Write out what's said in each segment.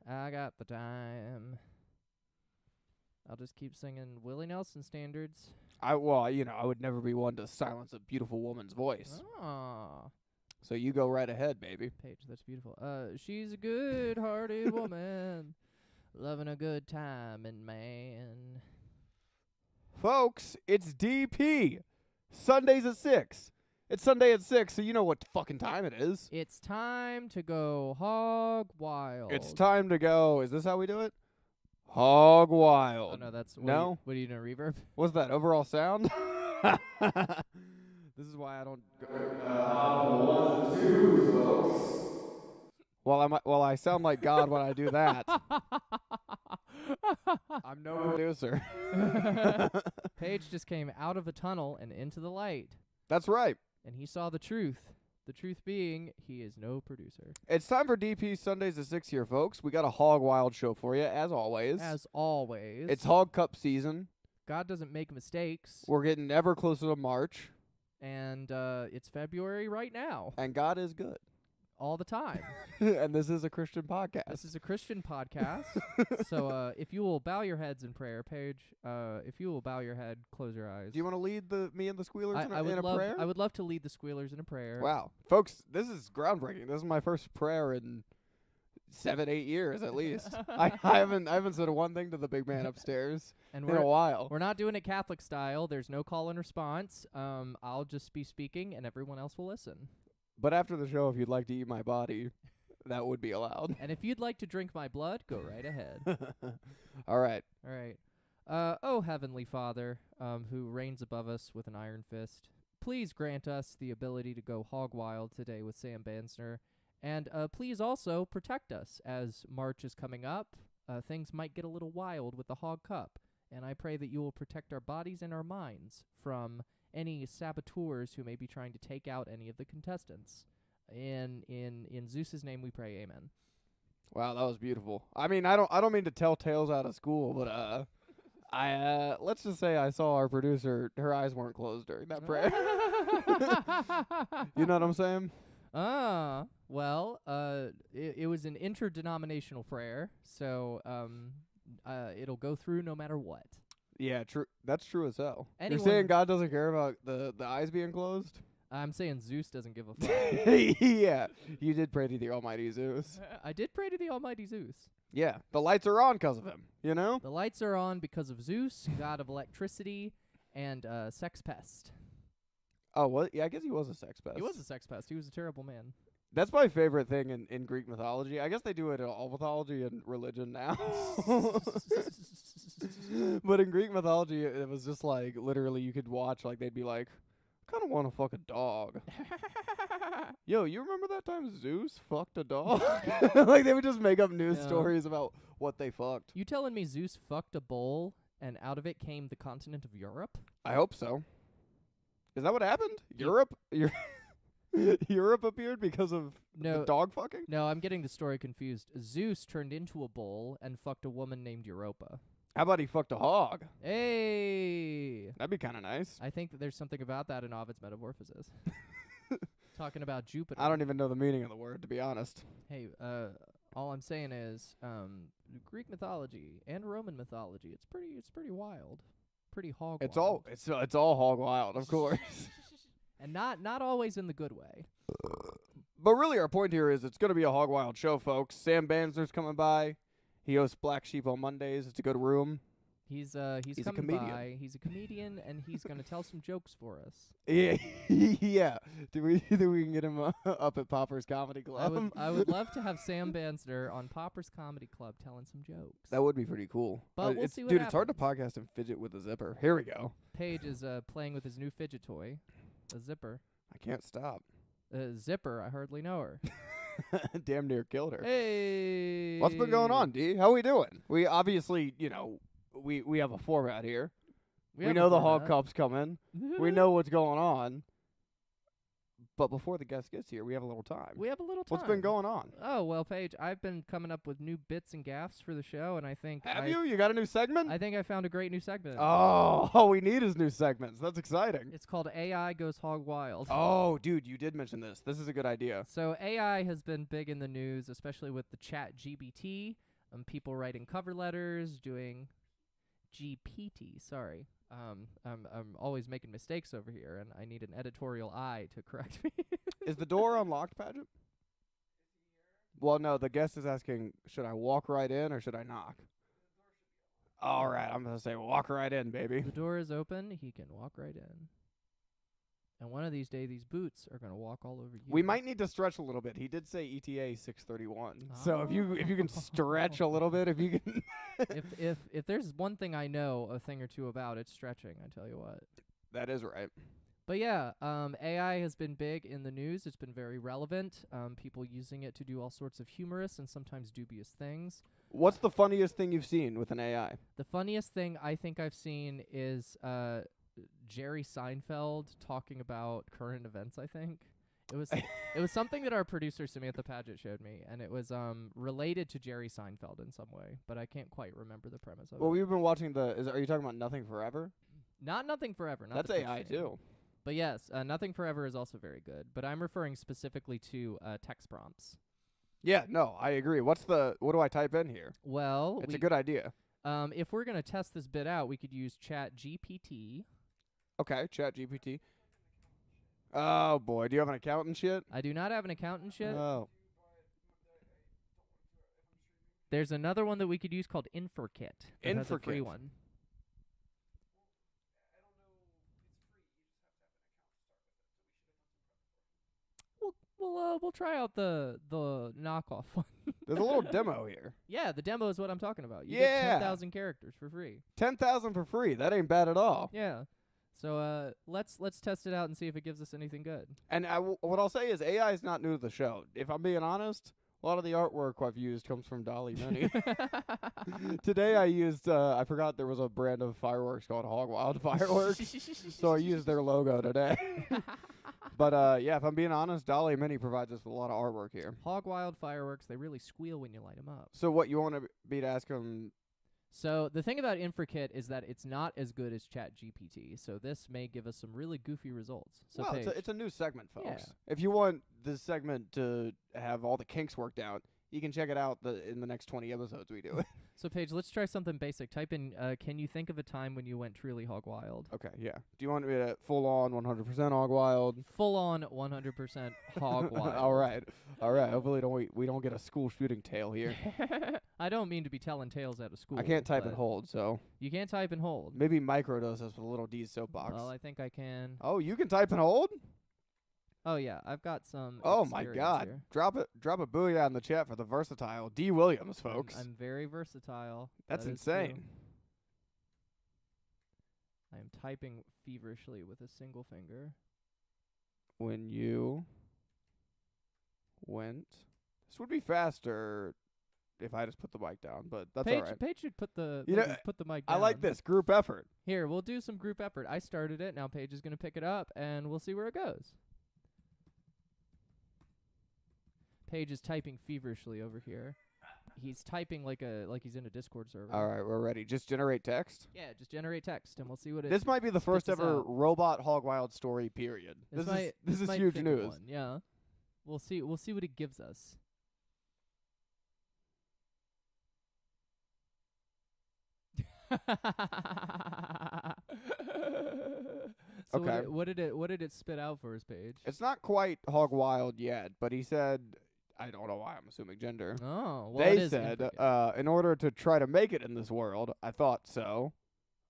I got the time. I'll just keep singing Willie Nelson standards. I would never be one to silence a beautiful woman's voice. Ah, So you go right ahead, baby. Paige, that's beautiful. She's a good-hearted woman, loving a good time, and man. Folks, it's DP. Sundays at 6. It's Sunday at 6, so you know what fucking time it is. It's time to go hog wild. It's time to go. Is this how we do it? Hog wild. Oh, no, that's... No? What are you doing, reverb? What's that, overall sound? This is why I don't go ones and twos, folks. Well, I sound like God when I do that. I'm no producer. Paige just came out of a tunnel and into the light. That's right. And he saw the truth. The truth being, he is no producer. It's time for DP Sundays at 6 here, folks. We got a Hog Wild show for you, as always. As always. It's Hog Cup season. God doesn't make mistakes. We're getting ever closer to March. And it's February right now. And God is good. All the time. And this is a Christian podcast. This is a Christian podcast. So if you will bow your heads in prayer, Paige, if you will bow your head, close your eyes. Do you want to lead me and the Squealers in a prayer? I would love to lead the Squealers in a prayer. Wow. Folks, this is groundbreaking. This is my first prayer in 7-8 years at least. I haven't said one thing to the big man upstairs and in a while. We're not doing it Catholic style. There's no call and response. I'll just be speaking and everyone else will listen. But after the show, if you'd like to eat my body, that would be allowed. And if you'd like to drink my blood, go right ahead. All right. All right. Oh, Heavenly Father, who reigns above us with an iron fist, please grant us the ability to go hog wild today with Sam Bansner. And please also protect us as March is coming up. Things might get a little wild with the Hog Cup. And I pray that you will protect our bodies and our minds from any saboteurs who may be trying to take out any of the contestants. In Zeus's name we pray, amen. Wow, that was beautiful. I mean, I don't mean to tell tales out of school, but I let's just say I saw our producer, her eyes weren't closed during that prayer. You know what I'm saying? Well, it was an interdenominational prayer, so it'll go through no matter what. Yeah, true. That's true as hell. Anyone You're saying God doesn't care about the eyes being closed? I'm saying Zeus doesn't give a fuck. Yeah, you did pray to the almighty Zeus. I did pray to the almighty Zeus. Yeah, the lights are on because of him, you know? The lights are on because of Zeus, god of electricity, and sex pest. Oh, what? Yeah, I guess he was a sex pest. He was a sex pest. He was a terrible man. That's my favorite thing in Greek mythology. I guess they do it in all mythology and religion now. But in Greek mythology, it was just like, literally, you could watch, like, they'd be like, I kind of want to fuck a dog. Yo, you remember that time Zeus fucked a dog? Like, they would just make up news stories about what they fucked. You telling me Zeus fucked a bull, and out of it came the continent of Europe? I hope so. Is that what happened? Europe? Europe appeared because of the dog fucking? No, I'm getting the story confused. Zeus turned into a bull and fucked a woman named Europa. How about he fucked a hog? Hey! That'd be kind of nice. I think that there's something about that in Ovid's Metamorphoses. Talking about Jupiter. I don't even know the meaning of the word, to be honest. Hey, all I'm saying is, Greek mythology and Roman mythology, it's pretty wild. Pretty hog wild. It's all hog wild, of course. And not always in the good way. But really our point here is it's going to be a hog wild show, folks. Sam Bansner's coming by. He hosts Black Sheep on Mondays. It's a good room. He's He's coming a comedian. by. He's a comedian, and he's going to tell some jokes for us. Yeah, yeah. Do we can get him up at Popper's Comedy Club? I would love to have Sam Bansner on Popper's Comedy Club telling some jokes. That would be pretty cool. But we'll see what dude, happens. it's hard to podcast and fidget with a zipper. Here we go. Paige is playing with his new fidget toy, a zipper. I can't stop. Zipper, I hardly know her. Damn near killed her. Hey! What's been going on, D? How we doing? We obviously, we have a format here. We know the Hog Cup's coming. We know what's going on. But before the guest gets here, we have a little time. What's been going on? Oh, well, Paige, I've been coming up with new bits and gaffs for the show, and I think... Have you? You got a new segment? I think I found a great new segment. Oh, all we need is new segments. That's exciting. It's called AI Goes Hog Wild. Oh, dude, you did mention this. This is a good idea. So AI has been big in the news, especially with the Chat GBT. People writing cover letters, doing GPT. Sorry. I'm always making mistakes over here, and I need an editorial eye to correct me. Is the door unlocked, Paget? Well, no, the guest is asking, should I walk right in or should I knock? All right, I'm going to say walk right in, baby. The door is open. He can walk right in. And one of these days, these boots are going to walk all over you. We might need to stretch a little bit. He did say ETA 631. So if you can stretch a little bit, if you can. if there's one thing I know a thing or two about, it's stretching, I tell you what. That is right. But yeah, AI has been big in the news. It's been very relevant. People using it to do all sorts of humorous and sometimes dubious things. What's the funniest thing you've seen with an AI? The funniest thing I think I've seen is Jerry Seinfeld talking about current events, I think. It was something that our producer Samantha Paget showed me, and it was related to Jerry Seinfeld in some way, but I can't quite remember the premise of it. Well, we've been watching are you talking about Nothing Forever? Not Nothing Forever. Not That's the AI fiction. too. But yes, Nothing Forever is also very good. But I'm referring specifically to text prompts. Yeah, no, I agree. What do I type in here? Well, it's a good idea. If we're going to test this bit out, we could use Chat GPT. Okay, Chat GPT. Oh, boy. Do you have an account and shit? I do not have an account and shit. Oh. There's another one that we could use called InferKit. That's a free InferKit. one. We'll try out the knockoff one. There's a little demo here. Yeah, the demo is what I'm talking about. You Yeah. get 10,000 characters for free. 10,000 for free. That ain't bad at all. Yeah. So let's test it out and see if it gives us anything good. And what I'll say is AI is not new to the show. If I'm being honest, a lot of the artwork I've used comes from Dolly Mini. Today I used, I forgot there was a brand of fireworks called Hog Wild Fireworks, so I used their logo today. But yeah, if I'm being honest, Dolly Mini provides us with a lot of artwork here. Hog Wild Fireworks, they really squeal when you light them up. So what you want me to ask him? So the thing about InfraKit is that it's not as good as ChatGPT, so this may give us some really goofy results. So Well, Paige, it's a new segment, folks. Yeah. If you want this segment to have all the kinks worked out, you can check it out in the next 20 episodes we do. So Paige, let's try something basic. Type in, can you think of a time when you went truly hog wild? Okay, yeah. Do you want me to full on 100% hog wild? Full on 100% hog wild. All right. Hopefully we don't get a school shooting tale here. I don't mean to be telling tales out of school. I can't type and but hold, so You can't type and hold. maybe microdose us with a little D's soapbox. Well, I think I can. Oh, you can type and hold? Oh yeah, I've got some. Oh my experience God! here. Drop a booyah in the chat for the versatile Dee Williams, folks. I'm very versatile. That's That is true. insane. I am typing feverishly with a single finger. When you went, this would be faster if I just put the mic down, but that's all right. Paige should put the put the mic I down. like this group effort. Here, we'll do some group effort. I started it. Now Paige is going to pick it up, and we'll see where it goes. Paige is typing feverishly over here. He's typing like he's in a Discord server. All right, we're ready. Just generate text. Yeah, just generate text, and we'll see what it. This might be the first spits us ever out. robot hog wild story. Period. This is might huge pick news. one, yeah, we'll see. We'll see what it gives us. So Okay. What did it spit out for us, Paige? It's not quite hog wild yet, but he said, I don't know why I'm assuming gender. Oh, well, it They is said, intricate. in order to try to make it in this world, I thought so.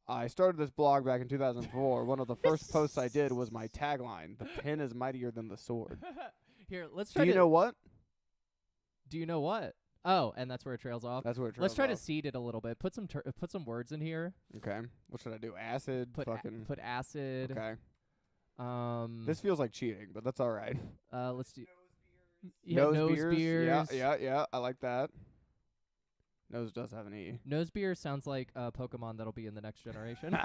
I started this blog back in 2004. One of the first posts I did was my tagline, "The pen is mightier than the sword." Here, let's try. Do you know what? Do you know what? Oh, and that's where it trails off. That's where it Let's try to off. seed it a little bit. Put some words in here. Okay. What should I do? Acid? Put put acid. Okay. Um. This feels like cheating, but that's all right. Let's do. Yeah, nose beers. Yeah. I like that. Nose does have an E. Nose beer sounds like a Pokemon that'll be in the next generation.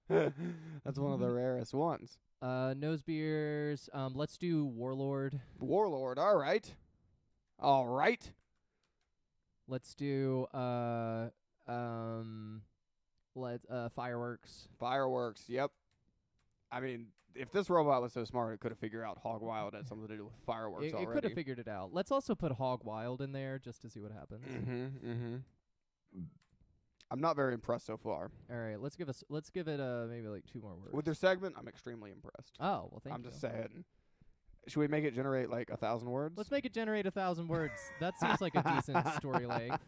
That's one of the rarest ones. Nose beers. Let's do warlord. Warlord. All right. All right. Let's do fireworks. Fireworks. Yep. I mean, if this robot was so smart, it could have figured out hog wild had something to do with fireworks It already. could have figured it out. Let's also put hog wild in there just to see what happens. Mm-hmm. I'm not very impressed so far. All right, let's give it maybe like 2 more words. With their segment, I'm extremely impressed. Oh, well, thank you. I'm just saying. Should we make it generate like 1,000 words? Let's make it generate 1,000 words. That seems like a decent story length.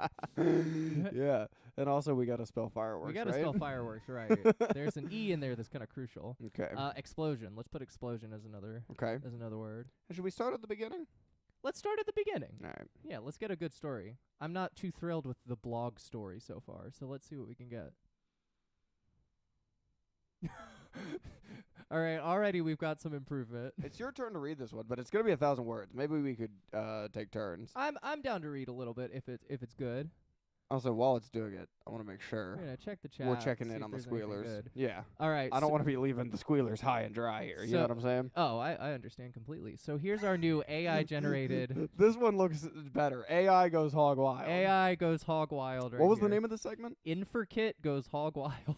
Yeah, and also we gotta spell fireworks. We gotta right? spell fireworks, right? There's an E in there that's kind of crucial. Okay. Explosion. Let's put explosion as another word. And should we start at the beginning? Let's start at the beginning. All right. Yeah, let's get a good story. I'm not too thrilled with the blog story so far, so let's see what we can get. All right, already we've got some improvement. It's your turn to read this one, but it's gonna be 1,000 words. Maybe we could take turns. I'm down to read a little bit if it's good. Also, while it's doing it, I want to make sure We're gonna check the chat. we're checking see in if on the there's anything squealers. good. Yeah. All right. I don't want to be leaving the squealers high and dry here. You know what I'm saying? Oh, I understand completely. So here's our new AI generated. This one looks better. AI goes hog wild. AI goes hog wild. Right What was here. the name of the segment? Inferkit goes hog wild.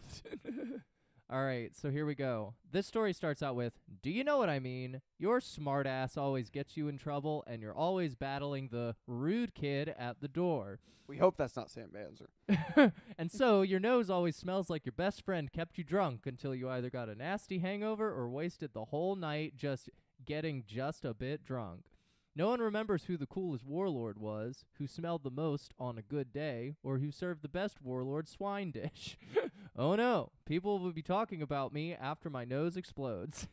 All right, so here we go. This story starts out with, do you know what I mean? Your smart ass always gets you in trouble, and you're always battling the rude kid at the door. We hope that's not Sam Bansner. And so your nose always smells like your best friend kept you drunk until you either got a nasty hangover or wasted the whole night just getting just a bit drunk. No one remembers who the coolest warlord was, who smelled the most on a good day, or who served the best warlord swine dish. Oh no, people will be talking about me after my nose explodes.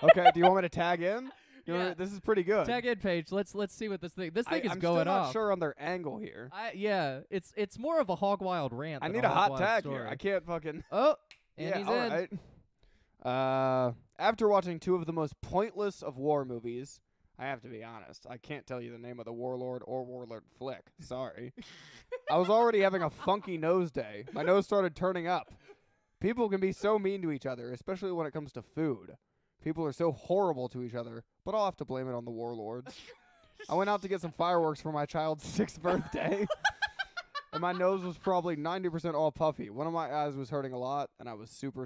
Okay, do you want me to tag in? Yeah. This is pretty good. Tag in, Paige. Let's see what this thing is I'm going still not off. sure on their angle here. Yeah, it's more of a hog wild rant. I than need a hog hot wild tag story. here. I can't fucking. Oh, and Yeah, he's all in. right. After watching 2 of the most pointless of war movies, I have to be honest. I can't tell you the name of the warlord or warlord flick. Sorry. I was already having a funky nose day. My nose started turning up. People can be so mean to each other, especially when it comes to food. People are so horrible to each other, but I'll have to blame it on the warlords. I went out to get some fireworks for my child's 6th birthday, and my nose was probably 90% all puffy. One of my eyes was hurting a lot, and I was super.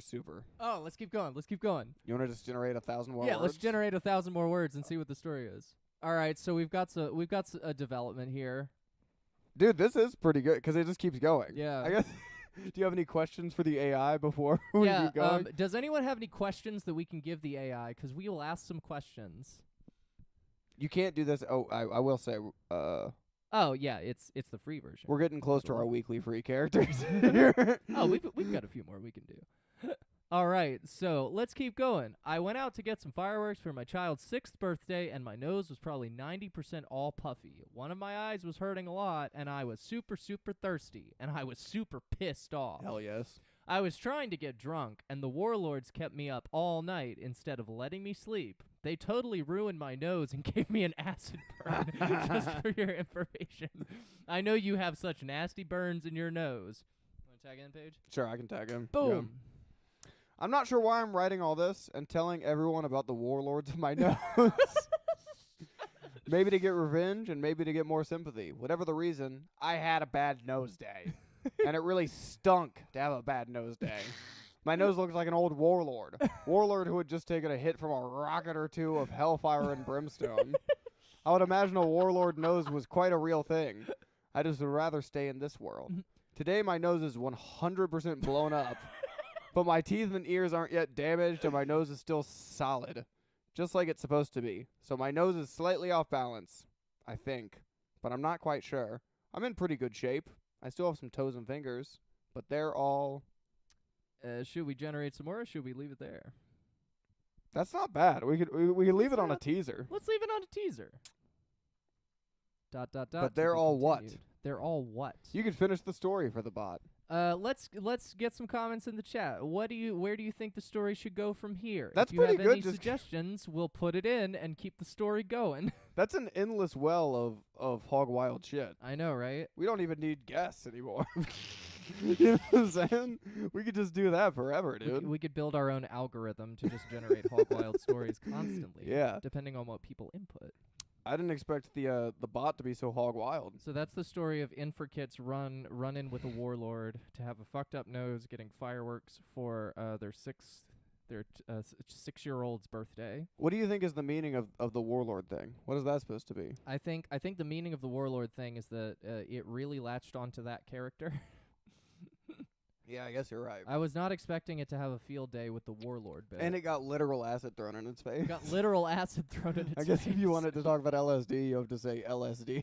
Oh, let's keep going. Let's keep going. You want to just generate 1,000 more Yeah, words? let's generate 1,000 more words and see what the story is. All right, so we've got a development here. Dude, this is pretty good because it just keeps going. Yeah. I guess. Do you have any questions for the AI before we keep going? Does anyone have any questions that we can give the AI? Because we will ask some questions. You can't do this. Oh, I will say. Oh yeah, it's the free version. We're getting close to our weekly free characters. Oh, we've got a few more we can do. All right, so let's keep going. I went out to get some fireworks for my child's 6th birthday, and my nose was probably 90% all puffy. One of my eyes was hurting a lot, and I was super thirsty, and I was super pissed off. Hell yes. I was trying to get drunk, and the warlords kept me up all night instead of letting me sleep. They totally ruined my nose and gave me an acid burn, just for your information. I know you have such nasty burns in your nose. Want to tag in, Paige? Sure, I can tag him. Boom. Yeah. I'm not sure why I'm writing all this and telling everyone about the warlords of my nose. Maybe to get revenge and maybe to get more sympathy. Whatever the reason, I had a bad nose day. And it really stunk to have a bad nose day. My nose looks like an old warlord. Warlord who had just taken a hit from a rocket or 2 of hellfire and brimstone. I would imagine a warlord nose was quite a real thing. I just would rather stay in this world. Today my nose is 100% blown up. But my teeth and ears aren't yet damaged, and my nose is still solid, just like it's supposed to be. So my nose is slightly off balance, I think, but I'm not quite sure. I'm in pretty good shape. I still have some toes and fingers, but they're all... Should we generate some more, or should we leave it there? That's not bad. We could leave it on a teaser. Let's leave it on a teaser. ... But they're all what? They're all what? You could finish the story for the bot. Let's get some comments in the chat. Where do you think the story should go from here? That's if you pretty have good. any Just suggestions, we'll put it in and keep the story going. That's an endless well of hog wild shit. I know, right? We don't even need guests anymore. You know what I'm saying? We could just do that forever, dude. We could build our own algorithm to just generate hog wild stories constantly. Yeah. Depending on what people input. I didn't expect the bot to be so hog wild. So that's the story of Inferkit's run in with a warlord to have a fucked up nose, getting fireworks for their 6th their 6-year-old's birthday. What do you think is the meaning of the warlord thing? What is that supposed to be? I think the meaning of the warlord thing is that it really latched onto that character. Yeah, I guess you're right. I was not expecting it to have a field day with the warlord bit. And it got literal acid thrown in its face. It got literal acid thrown in its face. I guess if you wanted to talk about LSD, you have to say LSD.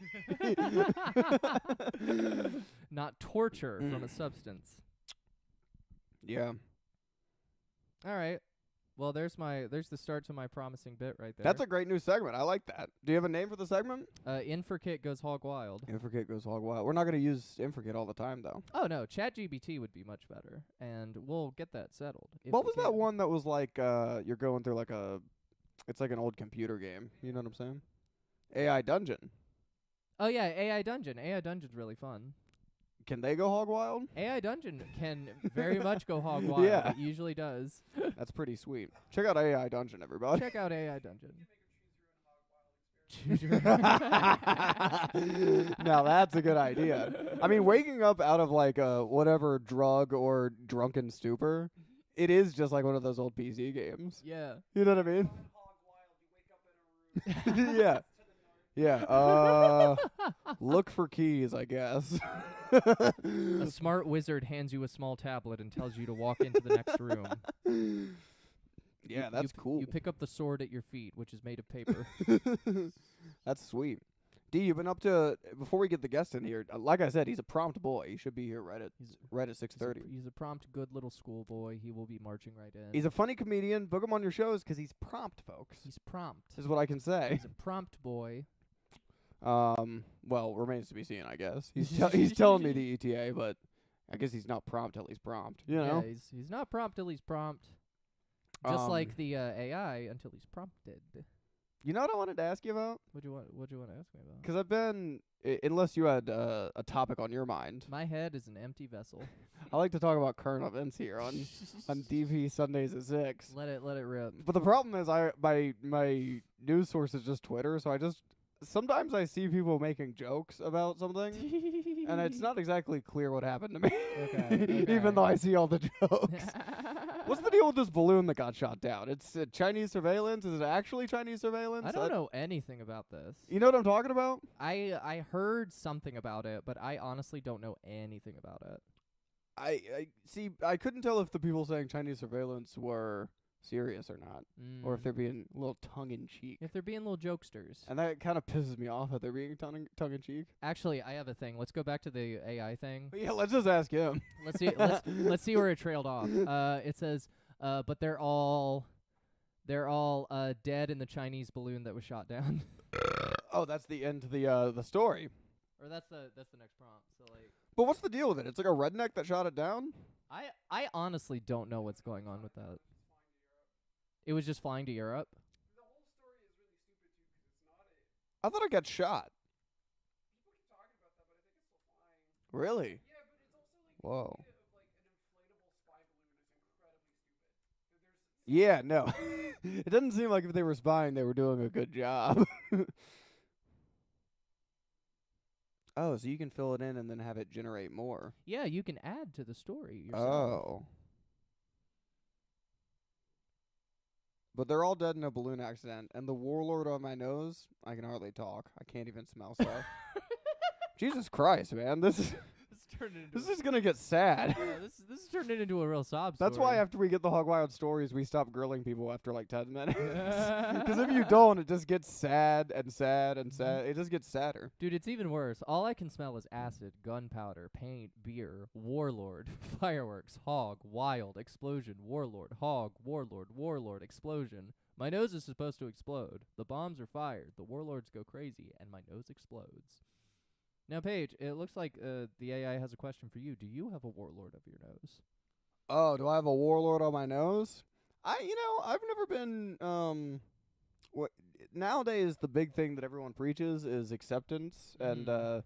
Not torture from a substance. Yeah. All right. Well, there's the start to my promising bit right there. That's a great new segment. I like that. Do you have a name for the segment? Infrkit goes hog wild. Infrkit goes hog wild. We're not going to use Infrkit all the time, though. Oh, no. ChatGPT would be much better, and we'll get that settled. What was that one that was like you're going through like it's like an old computer game. You know what I'm saying? AI Dungeon. Oh, yeah, AI Dungeon. AI Dungeon's really fun. Can they go hog wild? AI Dungeon can very much go hog wild. Yeah. It usually does. That's pretty sweet. Check out AI Dungeon, everybody. Check out AI Dungeon. Now that's a good idea. I mean, waking up out of like whatever drug or drunken stupor, it is just like one of those old PC games. Yeah. You know what I mean? Yeah. Yeah. Look for keys, I guess. A smart wizard hands you a small tablet and tells you to walk into the next room. Yeah, that's cool. You pick up the sword at your feet, which is made of paper. That's sweet. Dee, you've been up to, before we get the guest in here, like I said, he's a prompt boy. He should be here right at 6:30. He's a prompt, good little schoolboy. He will be marching right in. He's a funny comedian. Book him on your shows because he's prompt, folks. He's prompt. Is what I can say. He's a prompt boy. Well, remains to be seen, I guess. He's telling me the ETA, but I guess he's not prompt till he's prompt. You know? Yeah, he's not prompt till he's prompt. Just like the AI until he's prompted. You know what I wanted to ask you about? What'd you want to ask me about? Because I've been, unless you had a topic on your mind. My head is an empty vessel. I like to talk about current events here on DV Sundays at 6. Let it rip. But the problem is my news source is just Twitter, so sometimes I see people making jokes about something, and it's not exactly clear what happened to me. Okay. Even though I see all the jokes. What's the deal with this balloon that got shot down? It's Chinese surveillance? Is it actually Chinese surveillance? I don't know anything about this. You know what I'm talking about? I heard something about it, but I honestly don't know anything about it. I see. I couldn't tell if the people saying Chinese surveillance were serious or not, or if they're being a little tongue-in-cheek. If they're being little jokesters. And that kind of pisses me off that they're being tongue-in-cheek. Actually, I have a thing. Let's go back to the AI thing. But yeah, let's just ask him. Let's see where it trailed off. It says, but they're all dead in the Chinese balloon that was shot down. Oh, that's the end to the story. Or that's the next prompt. So like. But what's the deal with it? It's like a redneck that shot it down? I honestly don't know what's going on with that. It was just flying to Europe? The whole story is really stupid, too, because it's not a... I thought it got shot. People keep talking about that, but I think it's still flying. Really? Yeah, but it's also, like... Whoa. The idea of, like, an inflatable spy balloon is incredibly stupid. Yeah, no. It doesn't seem like if they were spying, they were doing a good job. Oh, so you can fill it in and then have it generate more. Yeah, you can add to the story yourself. Oh. But they're all dead in a balloon accident. And the warlord on my nose, I can hardly talk. I can't even smell stuff. Jesus Christ, man. This is going to get sad. Yeah, this is turning into a real sob story. That's why after we get the Hog Wild stories, we stop grilling people after like 10 minutes. Because if you don't, it just gets sad and sad and sad. It just gets sadder. Dude, it's even worse. All I can smell is acid, gunpowder, paint, beer, warlord, fireworks, hog, wild, explosion, warlord, hog, warlord, explosion. My nose is supposed to explode. The bombs are fired. The warlords go crazy, and my nose explodes. Now, Paige, it looks like the AI has a question for you. Do you have a warlord of your nose? Oh, do I have a warlord on my nose? I've never been, nowadays the big thing that everyone preaches is acceptance and,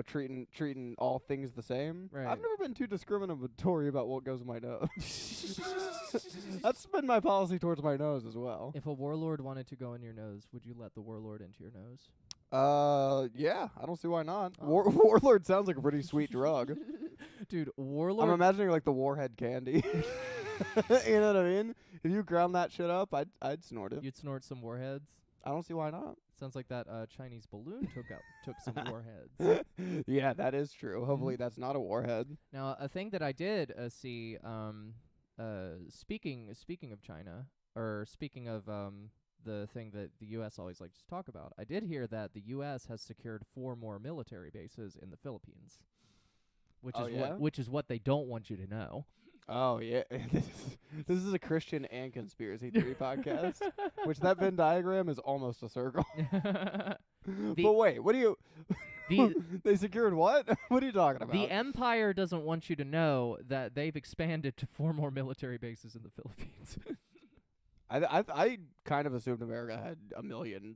treating all things the same. Right. I've never been too discriminatory about what goes in my nose. That's been my policy towards my nose as well. If a warlord wanted to go in your nose, would you let the warlord into your nose? Yeah, I don't see why not. Oh. Warlord sounds like a pretty sweet drug. Dude, warlord... I'm imagining like the warhead candy. You know what I mean? If you ground that shit up, I'd snort it. You'd snort some warheads. I don't see why not. Sounds like that Chinese balloon took some warheads. Yeah, that is true. Hopefully that's not a warhead. Now, a thing that I did see, speaking of China, or speaking of the thing that the U.S. always likes to talk about, I did hear that the U.S. has secured 4 more military bases in the Philippines, which is what they don't want you to know. Oh yeah, this is a Christian and conspiracy theory podcast. Which that Venn diagram is almost a circle. But wait, what do you? They secured what? What are you talking about? The empire doesn't want you to know that they've expanded to 4 more military bases in the Philippines. I kind of assumed America had a million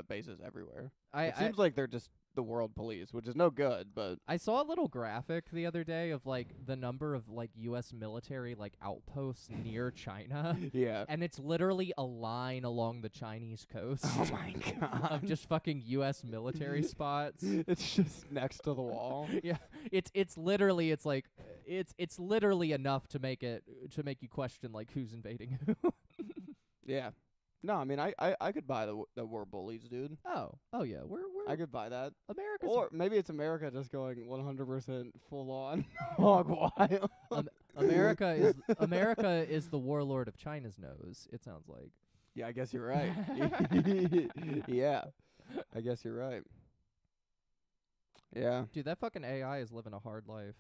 bases everywhere. It seems like they're just the world police, which is no good, but I saw a little graphic the other day of like the number of like U.S. military like outposts near China. Yeah. And it's literally a line along the Chinese coast. Oh my god. Of just fucking U.S. military spots. It's just next to the wall. Yeah. It's literally enough to make you question like who's invading who. Yeah. No, I mean I could buy the we're bullies, dude. Oh yeah, we're I could buy that. America's Or maybe it's America just going 100% full on hog wild. America is the warlord of China's nose. It sounds like. Yeah, I guess you're right. Yeah, I guess you're right. Yeah. Dude, that fucking AI is living a hard life.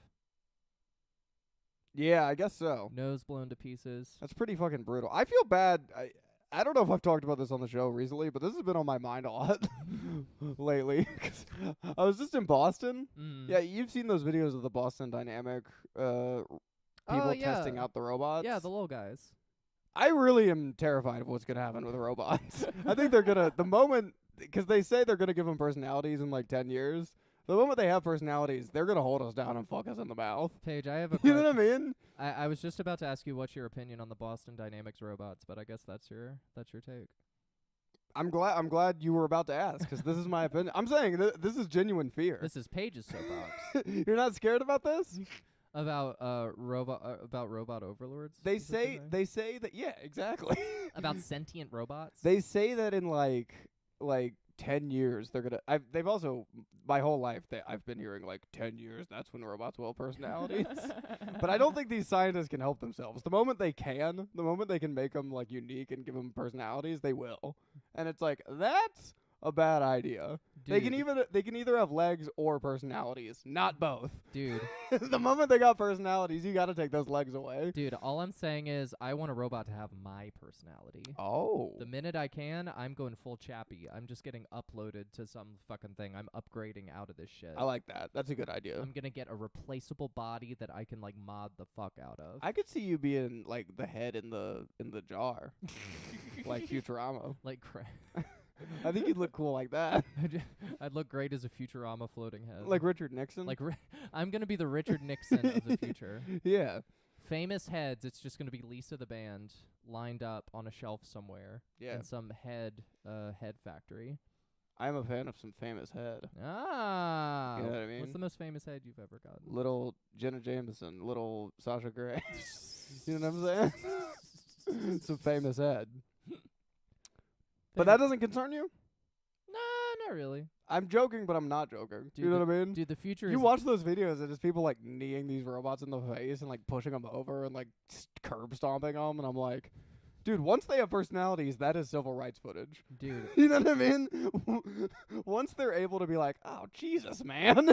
Yeah, I guess so. Nose blown to pieces. That's pretty fucking brutal. I feel bad. I don't know if I've talked about this on the show recently, but this has been on my mind a lot lately. 'Cause I was just in Boston. Yeah, you've seen those videos of the Boston Dynamic people testing out the robots. Yeah, the little guys. I really am terrified of what's going to happen with the robots. I think they're going to, the moment, because they say they're going to give them personalities in like 10 years. The moment they have personalities, they're going to hold us down and fuck us in the mouth. Paige, I have a You know what I mean? I was just about to ask you what's your opinion on the Boston Dynamics robots, but I guess that's your take. I'm glad you were about to ask, because this is my opinion. I'm saying this is genuine fear. This is Paige's soapbox. You're not scared about this? About robot overlords? They say that, yeah, exactly. About sentient robots? They say that in like 10 years they're gonna. They've also, my whole life I've been hearing like 10 years. That's when robots will have personalities. But I don't think these scientists can help themselves. The moment they can make them like unique and give them personalities, they will. And it's like that's a bad idea. Dude. They can either have legs or personalities, not both. Dude. The moment they got personalities, you got to take those legs away. Dude, all I'm saying is I want a robot to have my personality. Oh. The minute I can, I'm going full Chappie. I'm just getting uploaded to some fucking thing. I'm upgrading out of this shit. I like that. That's a good idea. I'm going to get a replaceable body that I can like mod the fuck out of. I could see you being like the head in the jar. Like Futurama. Like crap. I think you'd look cool like that. I'd look great as a Futurama floating head. Like Richard Nixon? Like I'm going to be the Richard Nixon of the future. Yeah. Famous heads, it's just going to be Lisa the band lined up on a shelf somewhere in some head factory. I'm a fan of some famous head. Ah. You know what I mean? What's the most famous head you've ever gotten? Little Jenna Jameson, little Sasha Grey. You know what I'm saying? Some famous head. But that doesn't concern you? Nah, not really. I'm joking, but I'm not joking. Dude, you know what I mean? Dude, the future You is... watch those videos and just people like kneeing these robots in the face and like pushing them over and like curb stomping them, and I'm like, dude, once they have personalities, that is civil rights footage. Dude. You know what I mean? Once they're able to be like, oh, Jesus, man.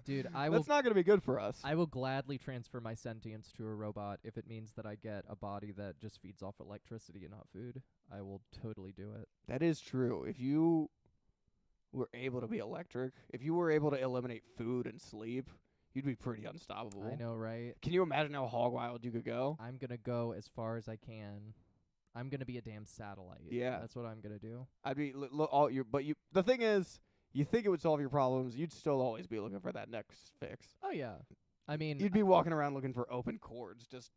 Dude, That's not going to be good for us. I will gladly transfer my sentience to a robot if it means that I get a body that just feeds off electricity and not food. I will totally do it. That is true. If you were able to be electric, if you were able to eliminate food and sleep, you'd be pretty unstoppable. I know, right? Can you imagine how hog wild you could go? I'm going to go as far as I can. I'm going to be a damn satellite. Yeah. That's what I'm going to do. I'd be the thing is, you think it would solve your problems, you'd still always be looking for that next fix. Oh yeah. I mean, you'd be walking around looking for open cords, just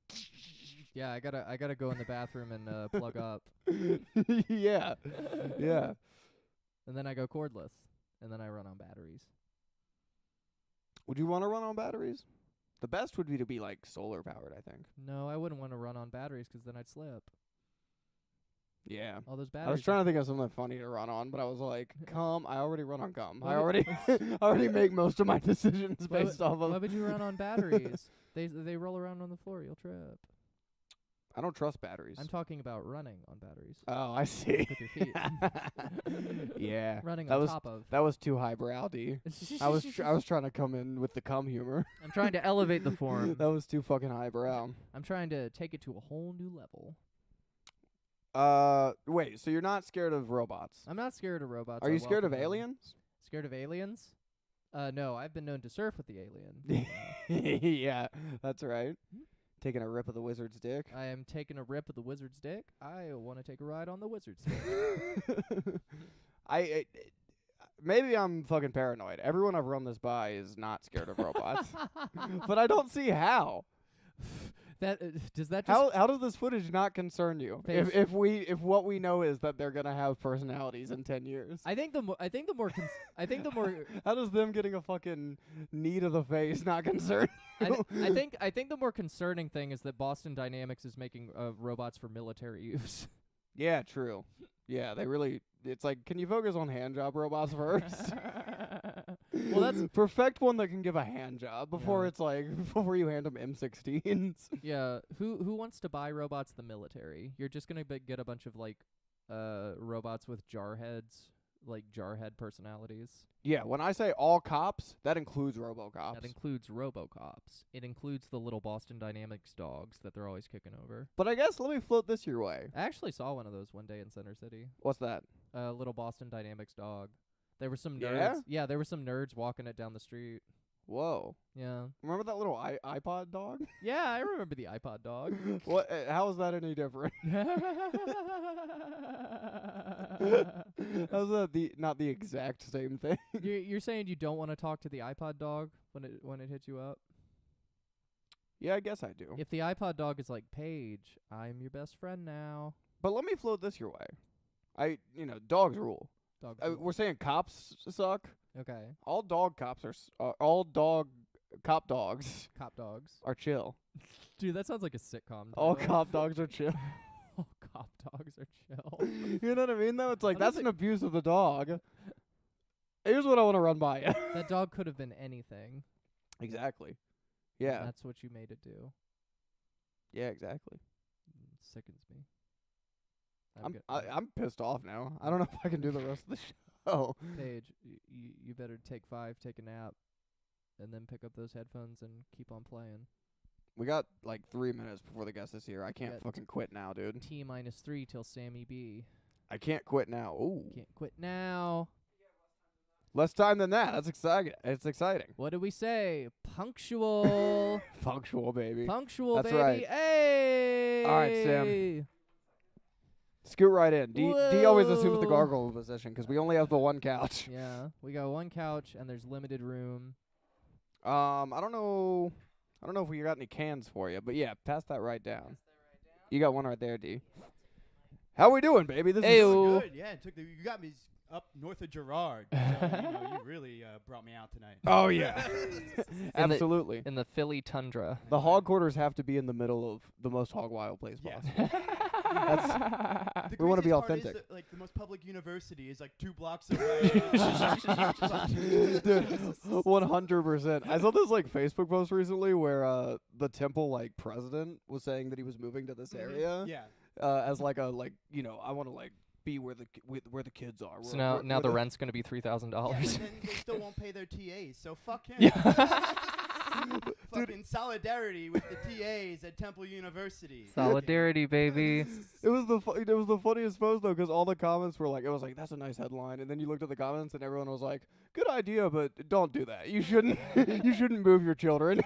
yeah, I gotta go in the bathroom and plug up. Yeah. Yeah. And then I go cordless. And then I run on batteries. Would you want to run on batteries? The best would be to be like solar powered, I think. No, I wouldn't want to run on batteries 'cause then I'd slip. Yeah. All those batteries. I was trying to think of something funny to run on, but I was like, cum. I already run on cum. I What already, I already make most of my decisions Why based off Why of. would you run on batteries? They roll around on the floor. You'll trip. I don't trust batteries. I'm talking about running on batteries. Oh, I see. With your feet. Yeah. Running That on was top of. That was too highbrow, D. I was trying to come in with the cum humor. I'm trying to elevate the form. That was too fucking highbrow. I'm trying to take it to a whole new level. Wait. So you're not scared of robots? I'm not scared of robots. Are I you scared of welcome them. aliens? Scared of aliens? No, I've been known to surf with the alien. Yeah, that's right. Taking a rip of the wizard's dick. I am taking a rip of the wizard's dick. I want to take a ride on the wizard's dick. I maybe I'm fucking paranoid. Everyone I've run this by is not scared of robots, but I don't see how. That does that just How does this footage not concern you? Paige. If what we know is that they're gonna have personalities in 10 years. I think the more How does them getting a fucking knee to the face not concern you? I think the more concerning thing is that Boston Dynamics is making robots for military use. Yeah, true. Yeah, they really. It's like, can you focus on hand job robots first? Well, that's perfect one that can give a hand job before Yeah. it's like before you hand them M16s. yeah. Who wants to buy robots? The military. You're just gonna get a bunch of like robots with jar heads, like jar head personalities. Yeah, when I say all cops, that includes RoboCops. That includes RoboCops. It includes the little Boston Dynamics dogs that they're always kicking over. But I guess let me float this your way. I actually saw one of those one day in Center City. What's that? A little Boston Dynamics dog. There were some Yeah? nerds. Yeah, there were some nerds walking it down the street. Whoa. Yeah. Remember that little iPod dog? Yeah, I remember the iPod dog. What? How is that any different? How's that not the exact same thing? You're saying you don't want to talk to the iPod dog when it hits you up? Yeah, I guess I do. If the iPod dog is like, Paige, I'm your best friend now. But let me float this your way. Dogs rule. Dogs. We're saying cops suck. Okay. All dog cops all dog cop dogs Cop dogs. are chill. Dude, that sounds like a sitcom. All title. cop dogs are chill. All cop dogs are chill. You know what I mean? Though it's like I don't that's an abuse of the dog. Here's what I want to run by you. That dog could have been anything. Exactly. and Yeah. that's what you made it do. Yeah. Exactly. It sickens me. I'm pissed off now. I don't know if I can do the rest of the show. Paige, you better take 5, take a nap, and then pick up those headphones and keep on playing. We got like 3 minutes before the guest is here. I can't got fucking quit now, dude. T-3 till Sammy B. I can't quit now. Ooh. Can't quit now. Less time than that. That's exciting. It's exciting. What did we say? Punctual. Punctual, baby. Punctual, That's baby. right. Hey. All right, Sam. Scoot right in. D always assumes the gargoyle position 'cause we only have the one couch. Yeah, we got one couch and there's limited room. I don't know if we got any cans for you, but yeah, pass that right down. You got one right there, D. How we doing, baby? This is Ayo. Good, yeah. You got me up north of Girard. So, you really brought me out tonight. Oh yeah. Absolutely. In the Philly tundra. The hog quarters have to be in the middle of the most hog wild place Yes. possible. The We wanna be craziest part is authentic. that, like the most public university is like 2 blocks away. Dude, 100%. I saw this like Facebook post recently where the temple like president was saying that he was moving to this area Yeah. as like I want to like be where the kids are. So Where- now where the rent's gonna be $3,000. Yeah, but then they still won't pay their TAs, so fuck him. Yeah. Fucking solidarity with the TAs at Temple University. Solidarity, baby. It was the funniest post though, 'cause all the comments were like, it was like, that's a nice headline, and then you looked at the comments and everyone was like, good idea, but don't do that. You shouldn't you shouldn't move your children.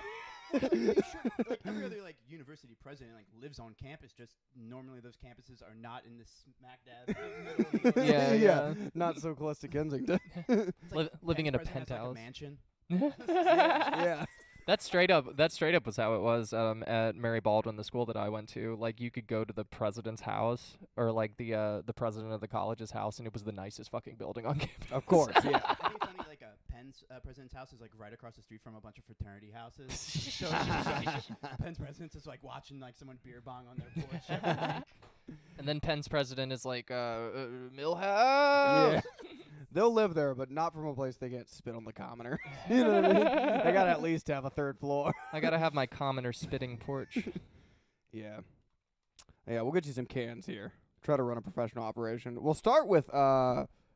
They should, like every other like university president like lives on campus. Just normally those campuses are not in the smack dab middle of the Yeah, yeah. Not so close to Kensington. It's like living in a president has, like, penthouse. mansion. Yeah. That straight up was how it was at Mary Baldwin, the school that I went to. Like you could go to the president's house or like the president of the college's house, and it was the nicest fucking building on campus. Of course, yeah. I think it's only like a Penn Penn's president's house is like right across the street from a bunch of fraternity houses. So it's just like Penn's president's is like watching like someone beer bong on their porch. every week. And then Penn's president is like, Millhouse. Yeah. They'll live there, but not from a place they can't spit on the commoner. You know what I mean? They gotta at least have a third floor. I gotta have my commoner spitting porch. Yeah. Yeah, we'll get you some cans here. Try to run a professional operation. We'll start with